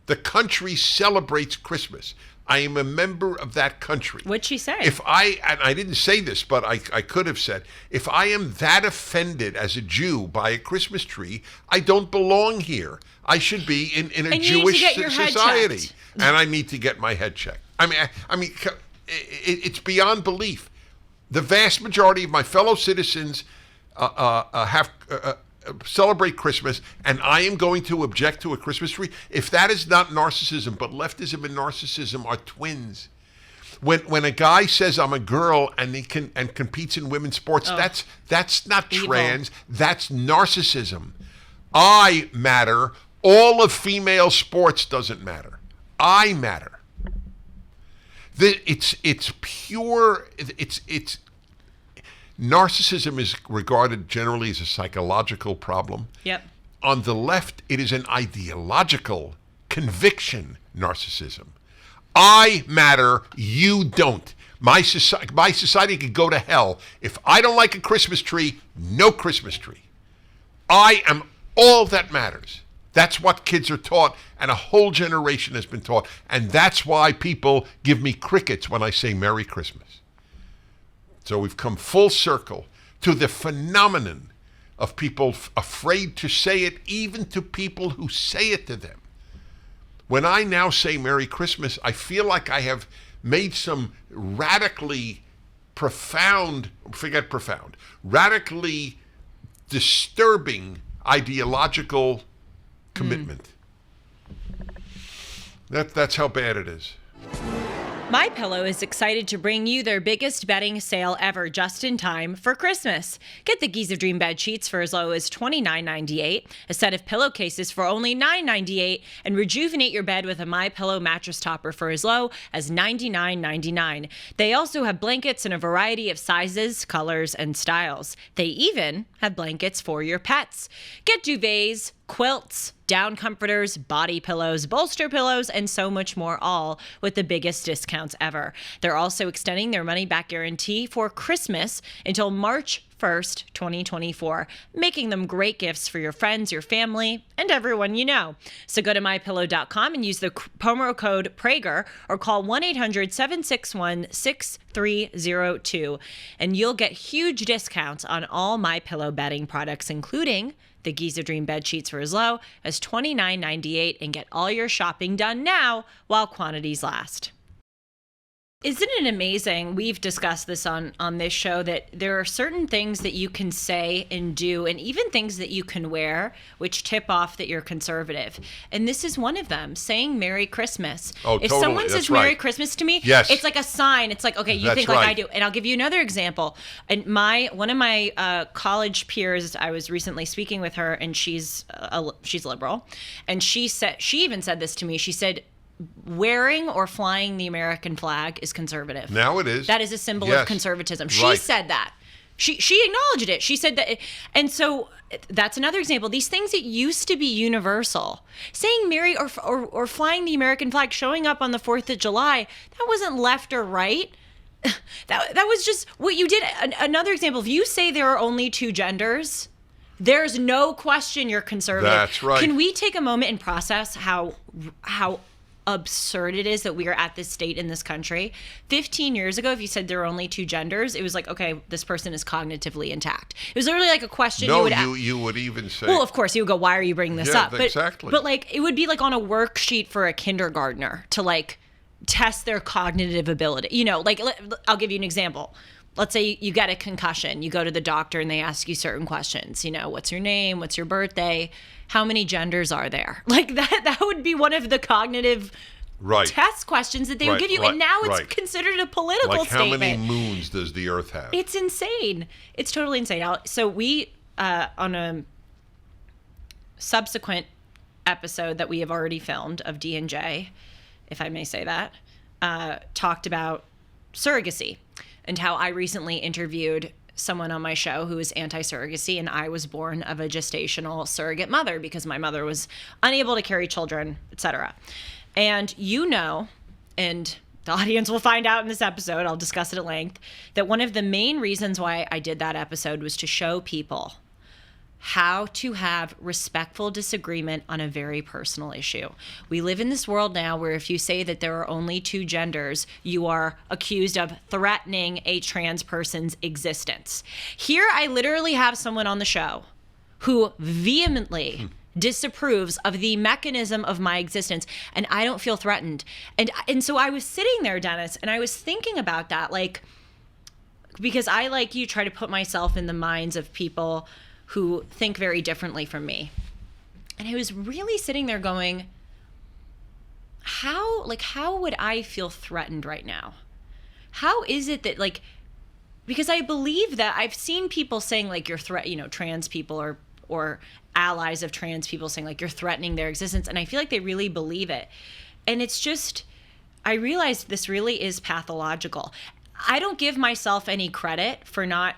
The country celebrates Christmas. I am a member of that country. What'd she say? And I didn't say this, but I could have said, if I am that offended as a Jew by a Christmas tree, I don't belong here. I should be in a And you need to Jewish get your head society. checked. And I need to get my head checked. I mean, it's beyond belief. The vast majority of my fellow citizens celebrate Christmas, and I am going to object to a Christmas tree. If that is not narcissism, but leftism and narcissism are twins. When a guy says I'm a girl and he competes in women's sports, that's not Evil. trans. That's narcissism. I matter. All of female sports doesn't matter. I matter. It's pure. It's narcissism is regarded generally as a psychological problem. Yep. On the left, it is an ideological conviction narcissism. I matter, you don't. My society could go to hell. If I don't like a Christmas tree, no Christmas tree. I am all that matters. That's what kids are taught, and a whole generation has been taught. And that's why people give me crickets when I say Merry Christmas. So we've come full circle to the phenomenon of people afraid to say it, even to people who say it to them. When I now say Merry Christmas, I feel like I have made some radically radically disturbing ideological commitment. That's how bad it is. MyPillow is excited to bring you their biggest bedding sale ever just in time for Christmas. Get the Giza Dream bed sheets for as low as $29.98, a set of pillowcases for only $9.98, and rejuvenate your bed with a MyPillow mattress topper for as low as $99.99. They also have blankets in a variety of sizes, colors, and styles. They even have blankets for your pets. Get duvets, quilts, down comforters, body pillows, bolster pillows, and so much more, all with the biggest discounts ever. They're also extending their money-back guarantee for Christmas until March 1st, 2024, making them great gifts for your friends, your family, and everyone you know. So go to mypillow.com and use the promo code Prager or call 1-800-761-6302, and you'll get huge discounts on all MyPillow bedding products, including the Giza Dream bed sheets for as low as $29.98, and get all your shopping done now while quantities last. Isn't it amazing? We've discussed this on this show, that there are certain things that you can say and do, and even things that you can wear, which tip off that you're conservative. And this is one of them, saying Merry Christmas. Oh, if totally. someone That's says right. Merry Christmas to me, Yes. it's like a sign. It's like, okay, you That's think like I right. do. And I'll give you another example. And one of my college peers, I was recently speaking with her, and she's liberal. And she even said this to me. She said, wearing or flying the American flag is conservative. Now it is. That is a symbol Yes. of conservatism. She Right. said that. She acknowledged it. She said that. And so that's another example. These things that used to be universal, saying Merry or flying the American flag, showing up on the 4th of July, that wasn't left or right. That was just what you did. Another example, if you say there are only two genders, there's no question you're conservative. That's right. Can we take a moment and process how absurd it is that we are at this state in this country? 15 years ago, if you said there are only two genders, it was like, okay, this person is cognitively intact. It was literally like a question No, you would ask. you would even say. Well, of course, you would go, why are you bringing this Yeah, up? But, exactly. But like, it would be like on a worksheet for a kindergartner to like test their cognitive ability. You know, like, I'll give you an example. Let's say you get a concussion. You go to the doctor and they ask you certain questions. You know, what's your name? What's your birthday? How many genders are there? Like that would be one of the cognitive right. test questions that they would Right, give you. right, and now it's right. considered a political Like how statement. many moons does the Earth have? It's insane. It's totally insane. So we, on a subsequent episode that we have already filmed of D&J, if I may say that, talked about surrogacy and how I recently interviewed someone on my show who is anti-surrogacy, and I was born of a gestational surrogate mother because my mother was unable to carry children, etc. And you know, and the audience will find out in this episode, I'll discuss it at length, that one of the main reasons why I did that episode was to show people how to have respectful disagreement on a very personal issue. We live in this world now where if you say that there are only two genders, you are accused of threatening a trans person's existence. Here, I literally have someone on the show who vehemently disapproves of the mechanism of my existence, and I don't feel threatened. And so I was sitting there, Dennis, and I was thinking about that, like, because I, like you, try to put myself in the minds of people who think very differently from me. And I was really sitting there going, how would I feel threatened right now? how is it that, like, because I believe that I've seen people saying, like, you're trans people or allies of trans people saying, like, you're threatening their existence. And I feel like they really believe it. And it's just, I realized this really is pathological. I don't give myself any credit for not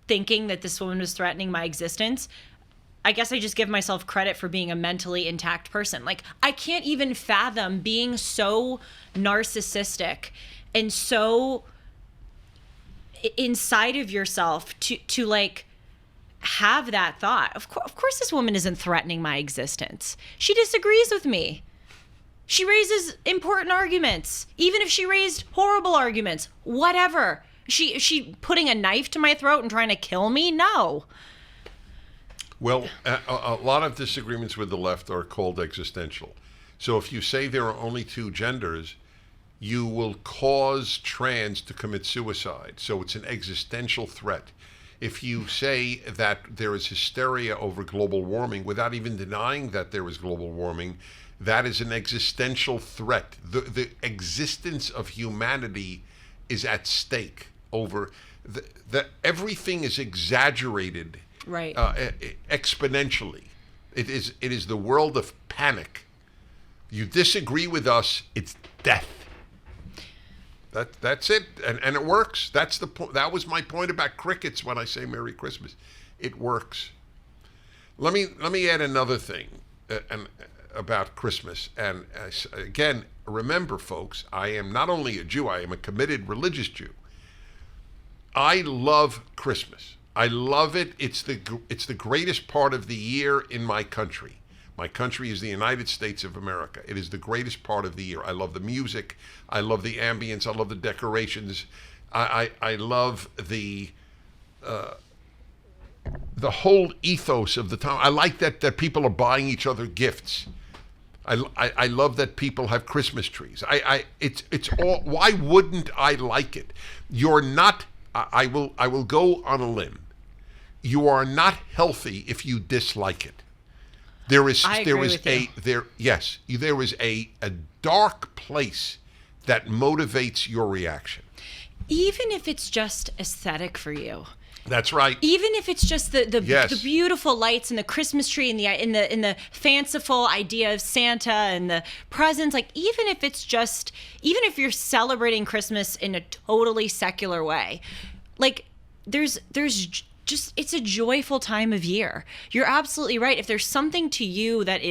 thinking that this woman was threatening my existence. I guess I just give myself credit for being a mentally intact person. Like, I can't even fathom being so narcissistic and so inside of yourself to like have that thought. Of course this woman isn't threatening my existence. She disagrees with me. She raises important arguments, even if she raised horrible arguments, whatever. She putting a knife to my throat and trying to kill me? No. Well, a lot of disagreements with the left are called existential. So if you say there are only two genders, you will cause trans to commit suicide. So it's an existential threat. If you say that there is hysteria over global warming without even denying that there is global warming, that is an existential threat. The existence of humanity is at stake over everything is exaggerated, right? Exponentially. It is the world of panic. You disagree with us, it's death. That's it, and it works. That's the point. That was my point about crickets when I say Merry Christmas. It works. Let me add another thing about Christmas. And again, remember, folks, I am not only a Jew, I am a committed religious Jew. I love Christmas. I love it. It's the greatest part of the year in my country. My country is the United States of America. It is the greatest part of the year. I love the music. I love the ambience. I love the decorations. I love the whole ethos of the time. I like that people are buying each other gifts. I love that people have Christmas trees. It's all. Why wouldn't I like it? You're not. I will go on a limb. You are not healthy if you dislike it. There is a dark place that motivates your reaction. Even if it's just aesthetic for you. That's right. Even if it's just the Yes. beautiful lights and the Christmas tree and the fanciful idea of Santa and the presents, like even if you're celebrating Christmas in a totally secular way, like there's just, it's a joyful time of year. You're absolutely right. If there's something to you that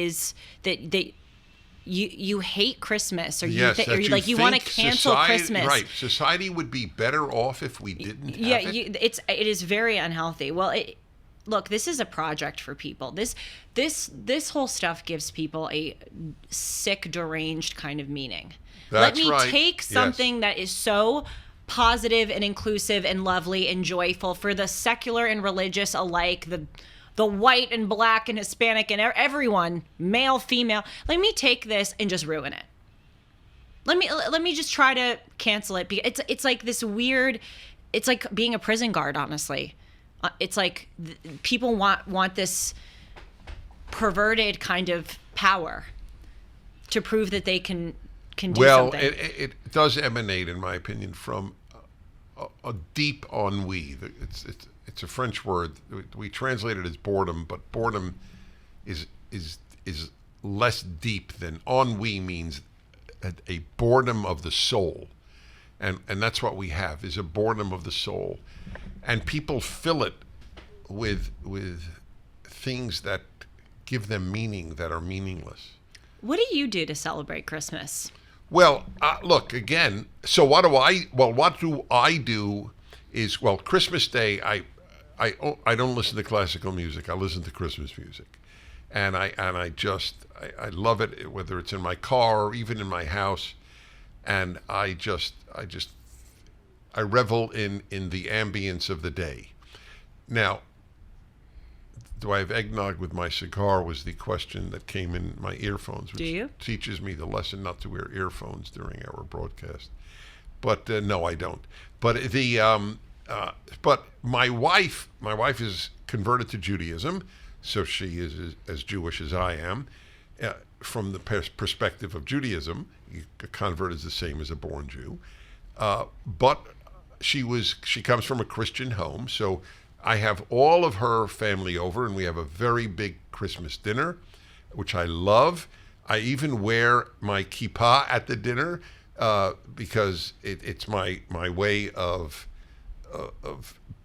you hate Christmas, or you want to cancel Christmas, right? Society would be better off if we didn't. It is very unhealthy. Well, look, this is a project for people. This whole stuff gives people a sick, deranged kind of meaning. That's Let me right. take something that is so positive and inclusive and lovely and joyful for the secular and religious alike, the white and black and Hispanic and everyone, male, female. Let me take this and just ruin it. Let me just try to cancel it. It's like this weird. It's like being a prison guard, honestly. It's like people want this perverted kind of power to prove that they can do something. Well, it does emanate, in my opinion, from a deep ennui. It's a French word. We translate it as boredom, but boredom is less deep than ennui means. A boredom of the soul, and that's what we have, is a boredom of the soul, and people fill it with things that give them meaning that are meaningless. What do you do to celebrate Christmas? Well, look, again, so what do I do is, well, Christmas Day, I don't listen to classical music. I listen to Christmas music. And I love it, whether it's in my car or even in my house. And I revel in the ambience of the day. Now, do I have eggnog with my cigar was the question that came in my earphones, which teaches me the lesson not to wear earphones during our broadcast. But no, I don't. But but my wife is converted to Judaism, so she is as Jewish as I am. From the perspective of Judaism, a convert is the same as a born Jew. But she comes from a Christian home, so I have all of her family over, and we have a very big Christmas dinner, which I love. I even wear my kippah at the dinner because it's my way of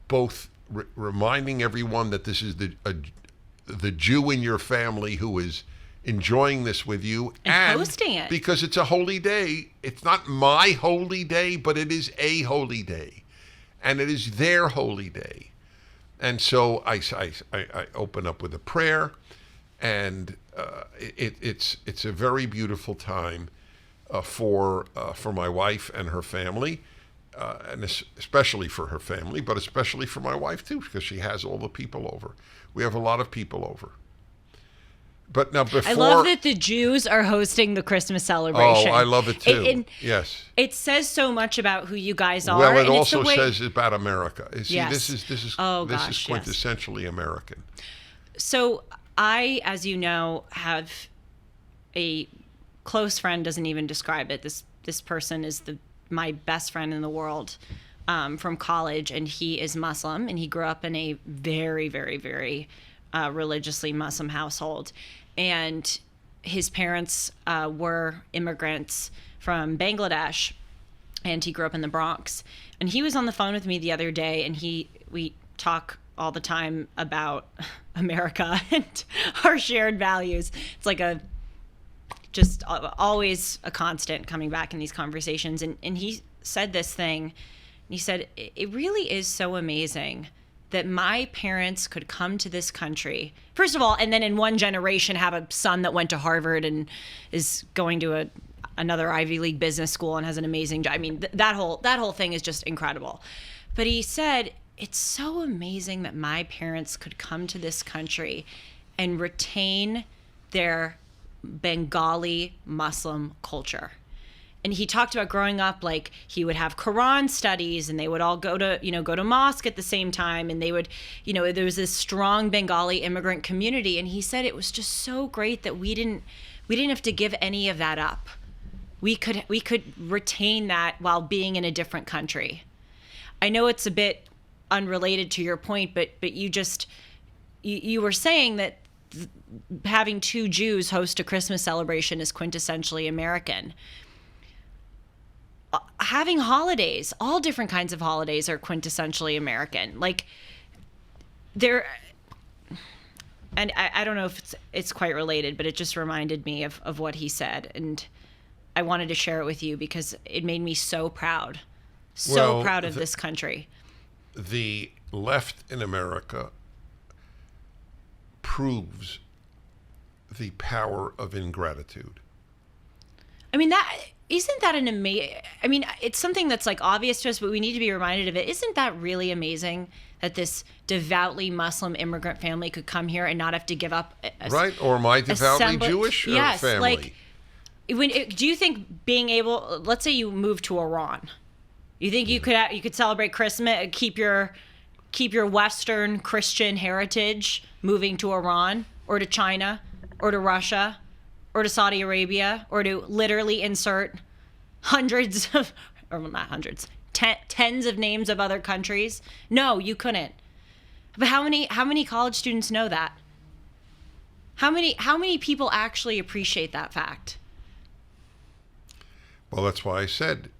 both reminding everyone that this is the Jew in your family who is enjoying this with you and hosting it, because it's a holy day. It's not my holy day, but it is a holy day, and it is their holy day. And so I open up with a prayer, and it's a very beautiful time for my wife and her family, and especially for her family, but especially for my wife too, because she has all the people over. We have a lot of people over. But now before, I love that the Jews are hosting the Christmas celebration. Oh, I love it too. Yes. It says so much about who you guys are. Well, it also says about America. See, yes. this is quintessentially American. So I, as you know, have a close friend, doesn't even describe it. This person is my best friend in the world from college, and he is Muslim, and he grew up in a very, very, very religiously Muslim household. And his parents were immigrants from Bangladesh, and he grew up in the Bronx. And he was on the phone with me the other day, and we talk all the time about America and our shared values. It's like just always a constant coming back in these conversations. And he said this thing, and he said, it really is so amazing that my parents could come to this country, first of all, and then in one generation have a son that went to Harvard and is going to another Ivy League business school and has an amazing job. I mean, that whole thing is just incredible. But he said, it's so amazing that my parents could come to this country and retain their Bengali Muslim culture. And he talked about growing up, like he would have Quran studies, and they would all go to mosque at the same time, and they would, there was this strong Bengali immigrant community. And he said it was just so great that we didn't have to give any of that up. We could retain that while being in a different country. I know it's a bit unrelated to your point, but you were saying that having two Jews host a Christmas celebration is quintessentially American. Having holidays, all different kinds of holidays, are quintessentially American. Like and I don't know if it's quite related, but it just reminded me of what he said, and I wanted to share it with you because it made me so proud, proud of this country. The left in America proves the power of ingratitude. I mean, isn't that an amazing? I mean, it's something that's like obvious to us, but we need to be reminded of it. Isn't that really amazing that this devoutly Muslim immigrant family could come here and not have to give up or my devoutly Jewish family? Like, do you think being able, let's say you move to Iran, you think you could celebrate Christmas, keep your Western Christian heritage, moving to Iran or to China or to Russia or to Saudi Arabia, or to literally insert hundreds of, or not hundreds, tens of names of other countries? No, you couldn't. But how many college students know that? How many people actually appreciate that fact? Well, that's why I said,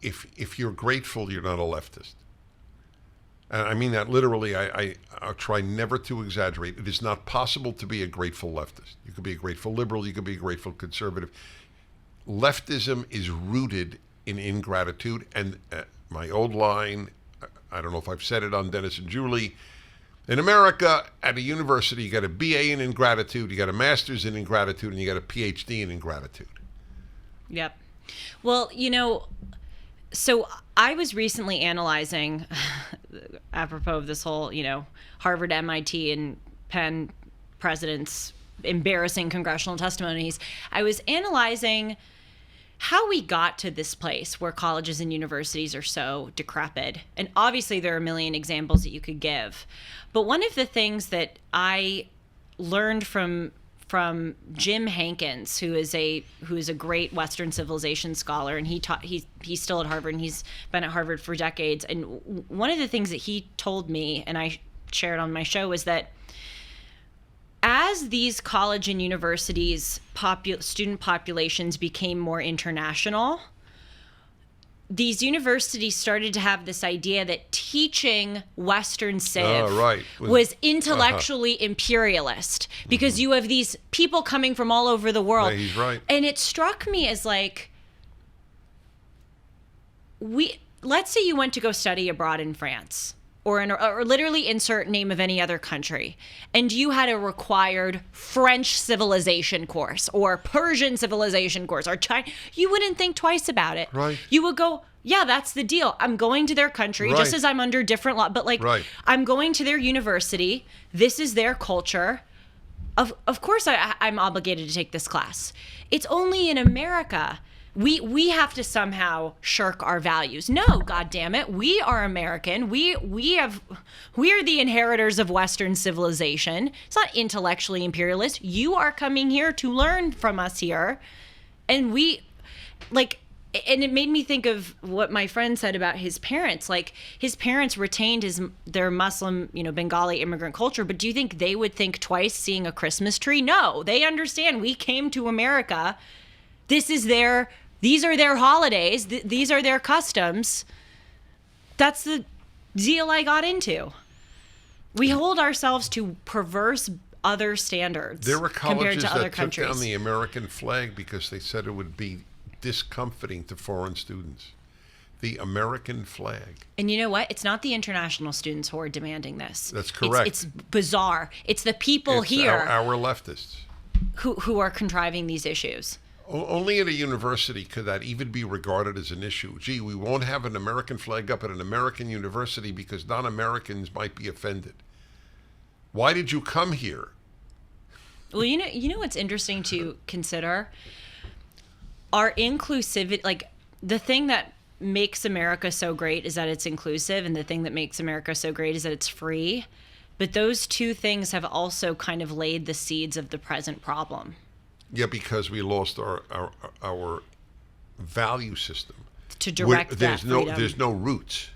if you're grateful, you're not a leftist. And I mean that literally. I'll try never to exaggerate. It is not possible to be a grateful leftist. You could be a grateful liberal. You could be a grateful conservative. Leftism is rooted in ingratitude. And my old line, I don't know if I've said it on Dennis and Julie, in America, at a university, you got a BA in ingratitude, you got a master's in ingratitude, and you got a PhD in ingratitude. Yep. Well, so I was recently analyzing, apropos of this whole, Harvard, MIT, and Penn presidents' embarrassing congressional testimonies. I was analyzing how we got to this place where colleges and universities are so decrepit. And obviously there are a million examples that you could give. But one of the things that I learned from from Jim Hankins, who is a great Western civilization scholar, and he's still at Harvard, and he's been at Harvard for decades. And one of the things that he told me, and I shared on my show, was that as these college and universities student populations became more international, these universities started to have this idea that teaching Western Civ was intellectually imperialist, because you have these people coming from all over the world. Yeah, he's right. And it struck me as like, let's say you went to go study abroad in France, or literally insert name of any other country, and you had a required French civilization course or Persian civilization course or China, you wouldn't think twice about it. Right. You would go, yeah, that's the deal. I'm going to their country, just as I'm under different law, but I'm going to their university. This is their culture. Of course I'm obligated to take this class. It's only in America we have to somehow shirk our values. No, God damn it. We are American. We are the inheritors of Western civilization. It's not intellectually imperialist. You are coming here to learn from us here. And and it made me think of what my friend said about his parents. Like, his parents retained their Muslim, Bengali immigrant culture, but do you think they would think twice seeing a Christmas tree? No, they understand we came to America. These are their holidays. These are their customs. That's the deal I got into. We hold ourselves to perverse other standards there were compared colleges to other that countries. took down the American flag because they said it would be discomforting to foreign students. The American flag. And you know what? It's not the international students who are demanding this. That's correct. It's bizarre. It's the people here, our leftists, who are contriving these issues. Only at a university could that even be regarded as an issue. Gee, we won't have an American flag up at an American university because non-Americans might be offended. Why did you come here? Well, you know what's interesting to consider? Our inclusivity, like, the thing that makes America so great is that it's inclusive, and the thing that makes America so great is that it's free. But those two things have also kind of laid the seeds of the present problem. Yeah, because we lost our value system. To direct that freedom. There's no roots.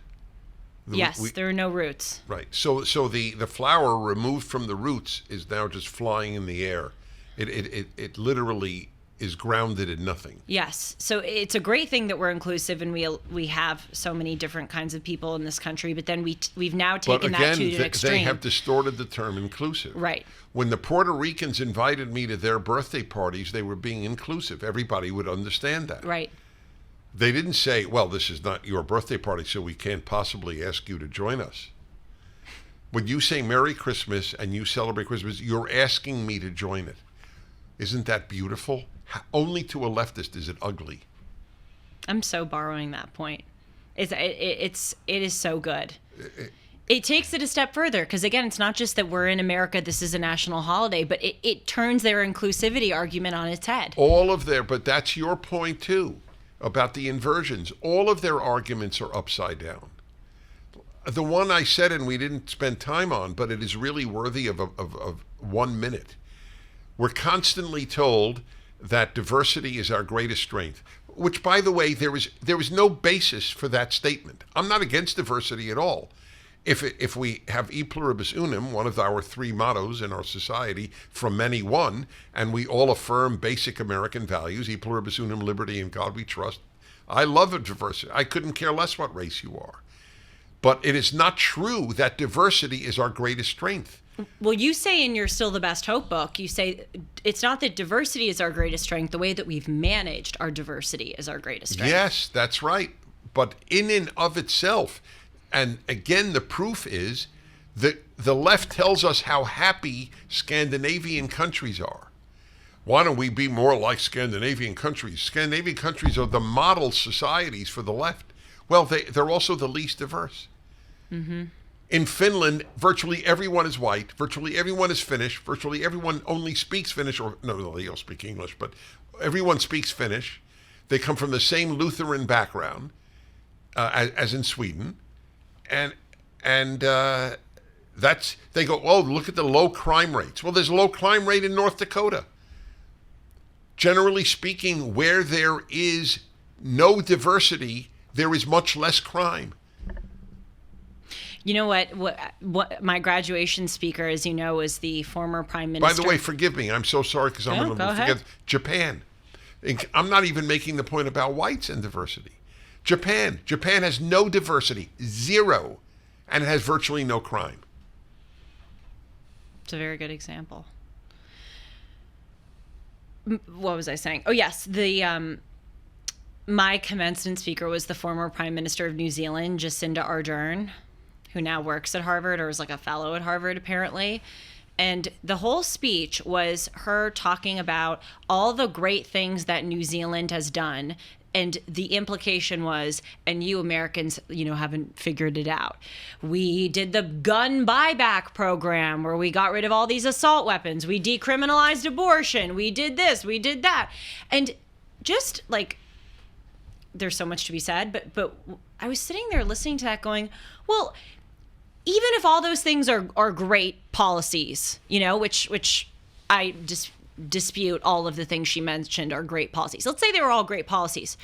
There are no roots. Right. So the flower removed from the roots is now just flying in the air. It literally is grounded in nothing. Yes. So it's a great thing that we're inclusive and we have so many different kinds of people in this country, but then we've now taken that to an extreme. They have distorted the term inclusive. Right. When the Puerto Ricans invited me to their birthday parties, they were being inclusive. Everybody would understand that. Right. They didn't say, well, this is not your birthday party, so we can't possibly ask you to join us. When you say Merry Christmas and you celebrate Christmas, you're asking me to join it. Isn't that beautiful? Only to a leftist is it ugly. I'm so borrowing that point. It is so good. It takes it a step further, because again, it's not just that we're in America, this is a national holiday, but it turns their inclusivity argument on its head. But that's your point too, about the inversions. All of their arguments are upside down. The one I said and we didn't spend time on, but it is really worthy of 1 minute. We're constantly told that diversity is our greatest strength, which, by the way, there was no basis for that statement. I'm not against diversity at all. If we have e pluribus unum, one of our three mottos in our society, from many one, and we all affirm basic American values, e pluribus unum, liberty, in God we trust. I love diversity. I couldn't care less what race you are. But it is not true that diversity is our greatest strength. Well, you say in your Still the Best Hope book, you say it's not that diversity is our greatest strength. The way that we've managed our diversity is our greatest strength. Yes, that's right. But in and of itself, and again, the proof is that the left tells us how happy Scandinavian countries are. Why don't we be more like Scandinavian countries? Scandinavian countries are the model societies for the left. Well, they're also the least diverse. Mm-hmm. In Finland, virtually everyone is white, virtually everyone is Finnish, virtually everyone only speaks Finnish, or no, they all speak English, but everyone speaks Finnish. They come from the same Lutheran background as in Sweden, and They go, oh, look at the low crime rates. Well, there's a low crime rate in North Dakota. Generally speaking, where there is no diversity, there is much less crime. You know what my graduation speaker, as you know, was the former Prime Minister. By the way, forgive me. I'm so sorry because I'm going to forget. Japan. I'm not even making the point about whites and diversity. Japan has no diversity, zero, and it has virtually no crime. It's a very good example. What was I saying? Oh, yes. My commencement speaker was the former Prime Minister of New Zealand, Jacinda Ardern, who now works at Harvard or is like a fellow at Harvard, apparently. And the whole speech was her talking about all the great things that New Zealand has done. And the implication was, and you Americans, haven't figured it out. We did the gun buyback program where we got rid of all these assault weapons. We decriminalized abortion. We did this. We did that. And just like, there's so much to be said, but I was sitting there listening to that going, well, even if all those things are great policies, which I just dispute all of the things she mentioned are great policies. Let's say they were all great policies.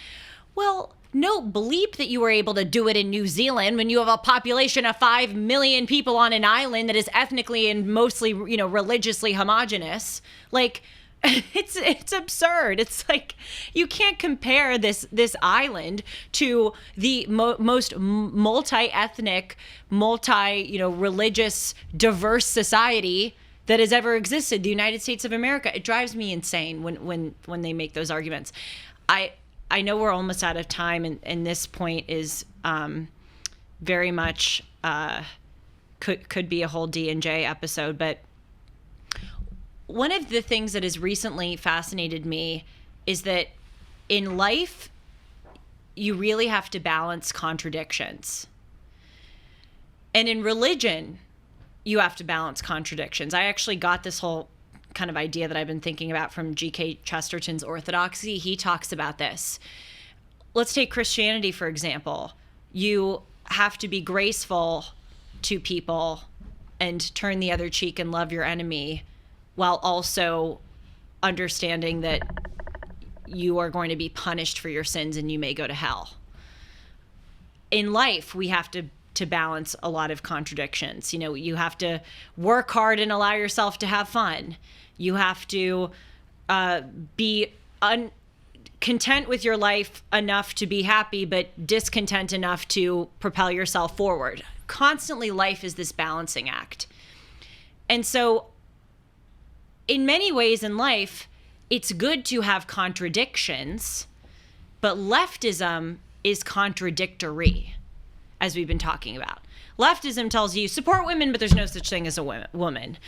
Well, no bleep that you were able to do it in New Zealand when you have a population of 5 million people on an island that is ethnically and mostly, religiously homogenous. Like, it's absurd. It's like you can't compare this island to the most multi-ethnic, religious, diverse society that has ever existed, the United States of America. It drives me insane when they make those arguments. I know we're almost out of time, and this point is very much could be a whole D&J episode, but one of the things that has recently fascinated me is that in life, you really have to balance contradictions. And in religion, you have to balance contradictions. I actually got this whole kind of idea that I've been thinking about from G.K. Chesterton's Orthodoxy. He talks about this. Let's take Christianity, for example. You have to be graceful to people and turn the other cheek and love your enemy, while also understanding that you are going to be punished for your sins and you may go to hell. In life, we have to balance a lot of contradictions. You have to work hard and allow yourself to have fun. You have to be content with your life enough to be happy, but discontent enough to propel yourself forward. Constantly, life is this balancing act. And so, in many ways in life, it's good to have contradictions, but leftism is contradictory, as we've been talking about. Leftism tells you support women, but there's no such thing as a woman.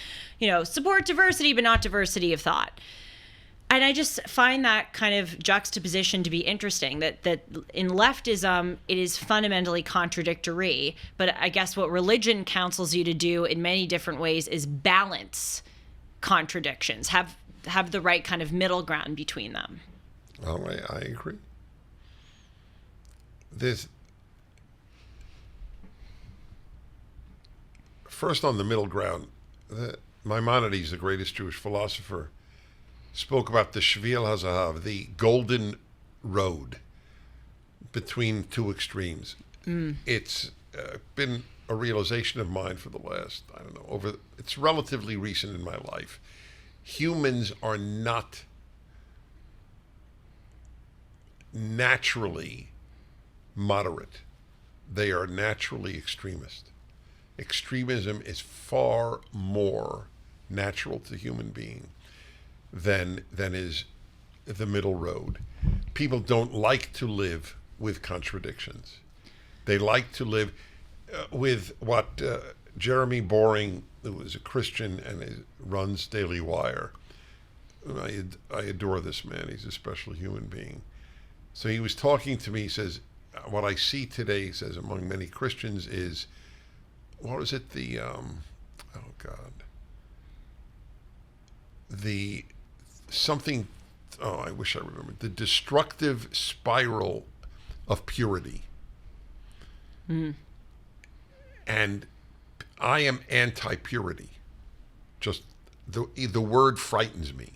Support diversity, but not diversity of thought. And I just find that kind of juxtaposition to be interesting, that in leftism, it is fundamentally contradictory. But I guess what religion counsels you to do in many different ways is balance contradictions, have the right kind of middle ground between them. Well, I agree. First on the middle ground, Maimonides, the greatest Jewish philosopher, spoke about the Shvil HaZahav, the golden road between two extremes. It's been a realization of mine for the last, it's relatively recent in my life. Humans are not naturally moderate. They are naturally extremist. Extremism is far more natural to human being than is the middle road. People don't like to live with contradictions. They like to live with what Jeremy Boring, who is a Christian and runs Daily Wire. I adore this man. He's a special human being. So he was talking to me. He says, what I see today, he says, among many Christians is, what was it? I wish I remembered. The destructive spiral of purity. And I am anti-purity. Just the word frightens me.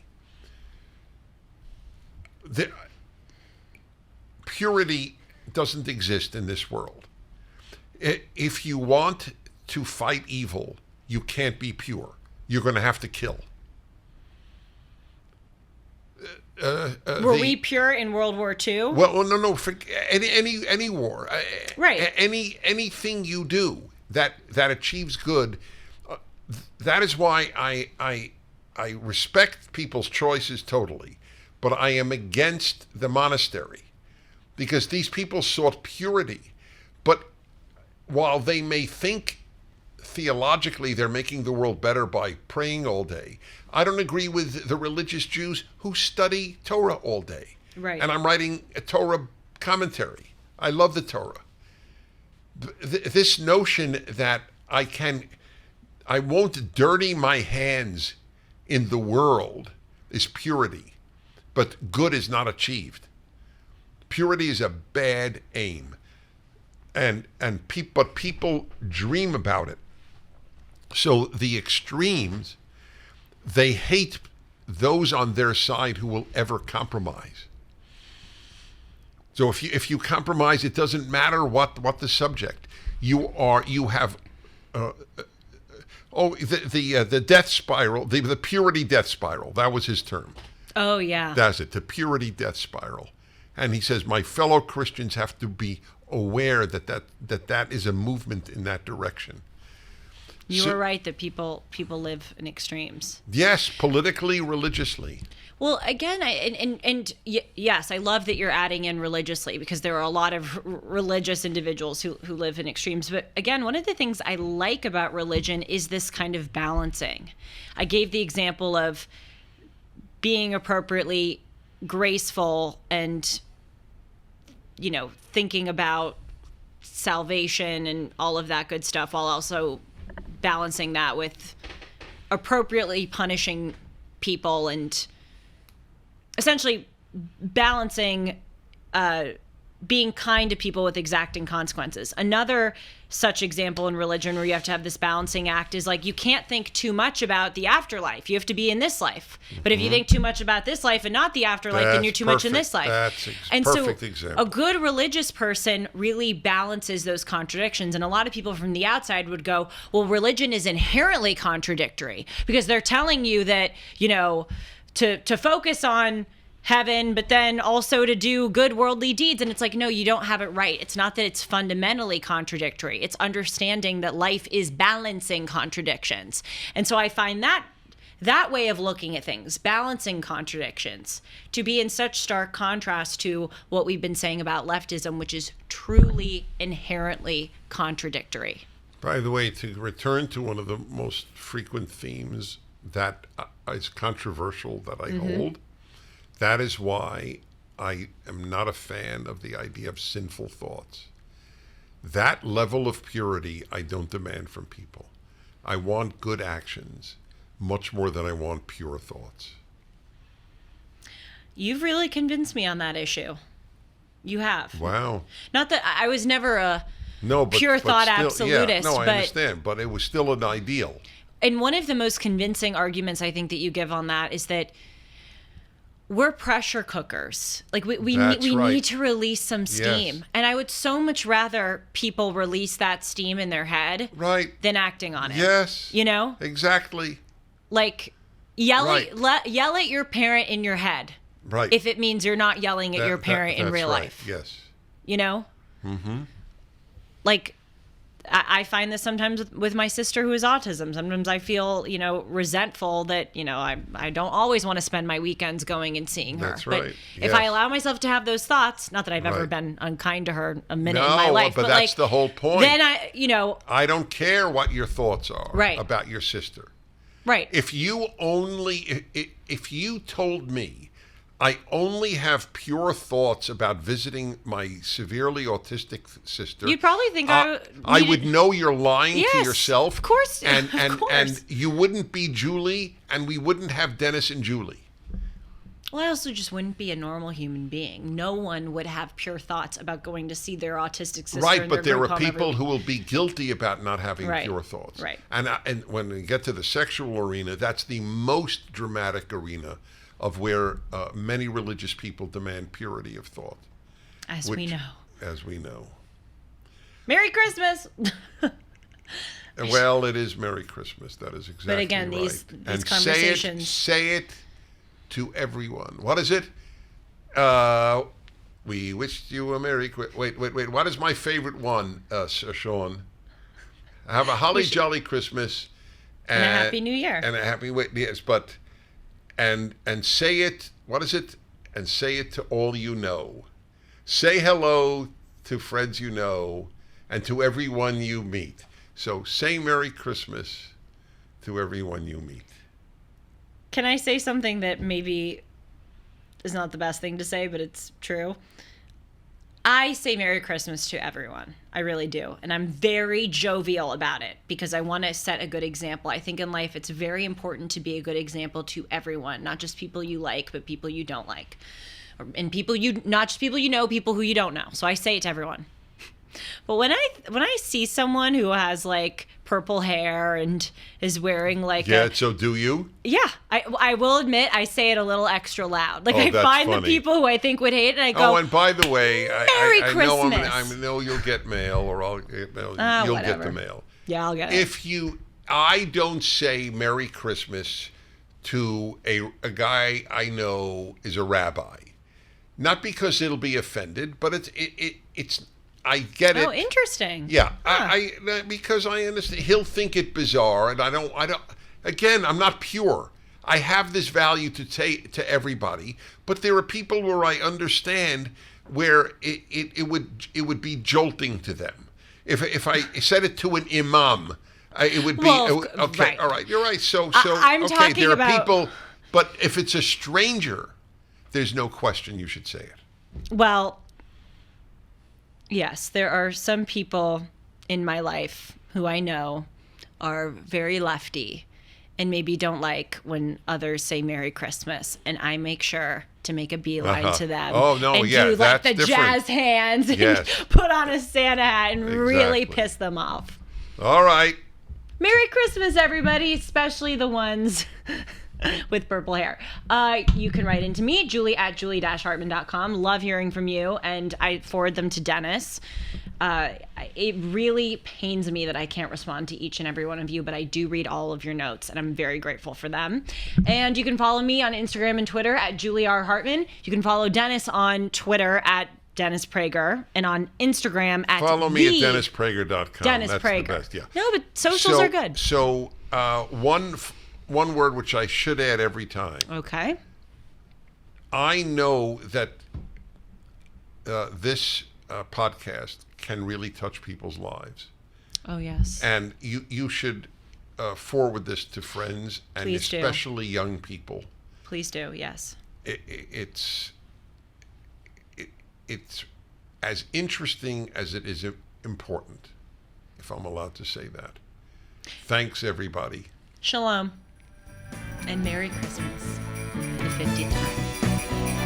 Purity doesn't exist in this world. If you want to fight evil, you can't be pure. You're going to have to kill. Were we pure in World War II? Well, no. For any war, right? Anything you do that achieves good. That is why I respect people's choices totally, but I am against the monastery, because these people sought purity. But while they may think theologically they're making the world better by praying all day, I don't agree with the religious Jews who study Torah all day. Right. And I'm writing a Torah commentary. I love the Torah. This notion that I won't dirty my hands in the world is purity, but good is not achieved. Purity is a bad aim, but people dream about it. So the extremes, they hate those on their side who will ever compromise. So if you compromise, it doesn't matter what the subject. You have the death spiral, the purity death spiral. That was his term. Oh yeah. That's it, the purity death spiral. And he says, my fellow Christians have to be aware that is a movement in that direction. You were right that people live in extremes. Yes, politically, religiously. Well, again, yes, I love that you're adding in religiously, because there are a lot of religious individuals who live in extremes. But again, one of the things I like about religion is this kind of balancing. I gave the example of being appropriately graceful and, thinking about salvation and all of that good stuff, while also balancing that with appropriately punishing people and essentially balancing being kind to people with exacting consequences. Another such example in religion where you have to have this balancing act is like, you can't think too much about the afterlife. You have to be in this life. But if you think too much about this life and not the afterlife, then you're too much in this life. That's and perfect so example. A good religious person really balances those contradictions. And a lot of people from the outside would go, well, religion is inherently contradictory, because they're telling you that, to focus on heaven, but then also to do good worldly deeds. And it's like, no, you don't have it right. It's not that it's fundamentally contradictory. It's understanding that life is balancing contradictions. And so I find that way of looking at things, balancing contradictions, to be in such stark contrast to what we've been saying about leftism, which is truly inherently contradictory. By the way, to return to one of the most frequent themes that is controversial that I hold, that is why I am not a fan of the idea of sinful thoughts. That level of purity I don't demand from people. I want good actions much more than I want pure thoughts. You've really convinced me on that issue. You have. Wow. Not that I was never a pure but thought still, absolutist. Yeah, no, I but, understand, but it was still an ideal. And one of the most convincing arguments I think that you give on that is that we're pressure cookers. Like we need to release some steam. Yes. And I would so much rather people release that steam in their head than acting on it. Yes. Exactly. Like yell at your parent in your head. Right. If it means you're not yelling at your parent in real life. Yes. Like I find this sometimes with my sister who has autism. Sometimes I feel, resentful that, I don't always want to spend my weekends going and seeing her. That's right. But if I allow myself to have those thoughts, not that I've ever been unkind to her a minute in No, my life. but that's the whole point. Then I don't care what your thoughts are about your sister. Right. If you told me I only have pure thoughts about visiting my severely autistic sister, you'd probably think I would know you're lying to yourself. Of course. And you wouldn't be Julie, and we wouldn't have Dennis and Julie. Well, I also just wouldn't be a normal human being. No one would have pure thoughts about going to see their autistic sister. Right, in but their there group are home people every who week. will be guilty about not having Right, pure thoughts. right. And when we get to the sexual arena, that's the most dramatic arena of where many religious people demand purity of thought. As we know. As we know. Merry Christmas! Well, it is Merry Christmas. That is exactly right. But again, these and conversations... say it to everyone. What is it? We wished you a Merry Christmas. Wait. What is my favorite one, Sean? Have a holly jolly Christmas. And a Happy New Year. And a happy... Yes, but... And say it... What is it? And say it to all you know. Say hello to friends you know and to everyone you meet. So say Merry Christmas to everyone you meet. Can I say something that maybe is not the best thing to say, but it's true? I say Merry Christmas to everyone. I really do. And I'm very jovial about it because I want to set a good example. I think in life it's very important to be a good example to everyone, not just people you like, but people you don't like. And not just people you know, people who you don't know. So I say it to everyone. But when I see someone who has like purple hair and is wearing like so do you? Yeah, I will admit I say it a little extra loud. Like I that's find funny. the people who I think would hate it, and I go, Oh, and by the way, Merry I Christmas. I know you'll get mail, or I'll get mail. You'll whatever. get the mail. Yeah, I'll get it. I don't say Merry Christmas to a guy I know is a rabbi, not because it'll be offended, but it's. I get it. Oh, interesting. Yeah, Huh. because I understand he'll think it bizarre, and I don't. Again, I'm not pure. I have this value to everybody, but there are people where I understand where it would be jolting to them. If I said it to an imam, it would be okay. Right. All right, you're right. So I'm okay, talking there are about people, but if it's a stranger, there's no question you should say it. Well, yes, there are some people in my life who I know are very lefty and maybe don't like when others say Merry Christmas, and I make sure to make a beeline to them. Oh, no, and yeah, do like that's the different. jazz hands and Yes. put on a Santa hat and really Exactly. piss them off. All right. Merry Christmas, everybody, especially the ones with purple hair. You can write into me, Julie at julie-hartman.com. Love hearing from you, and I forward them to Dennis. It really pains me that I can't respond to each and every one of you, but I do read all of your notes, and I'm very grateful for them. And you can follow me on Instagram and Twitter at Julie R. Hartman. You can follow Dennis on Twitter at Dennis Prager, and on Instagram at Follow me at DennisPrager.com. Dennis That's Prager. the best, yeah. No, but socials are good. So one word which I should add every time. Okay. I know that this podcast can really touch people's lives. Oh, yes. And you should forward this to friends and Please do. especially young people. Please do, yes. It's as interesting as it is important, if I'm allowed to say that. Thanks, everybody. Shalom. And Merry Christmas. The 50th time.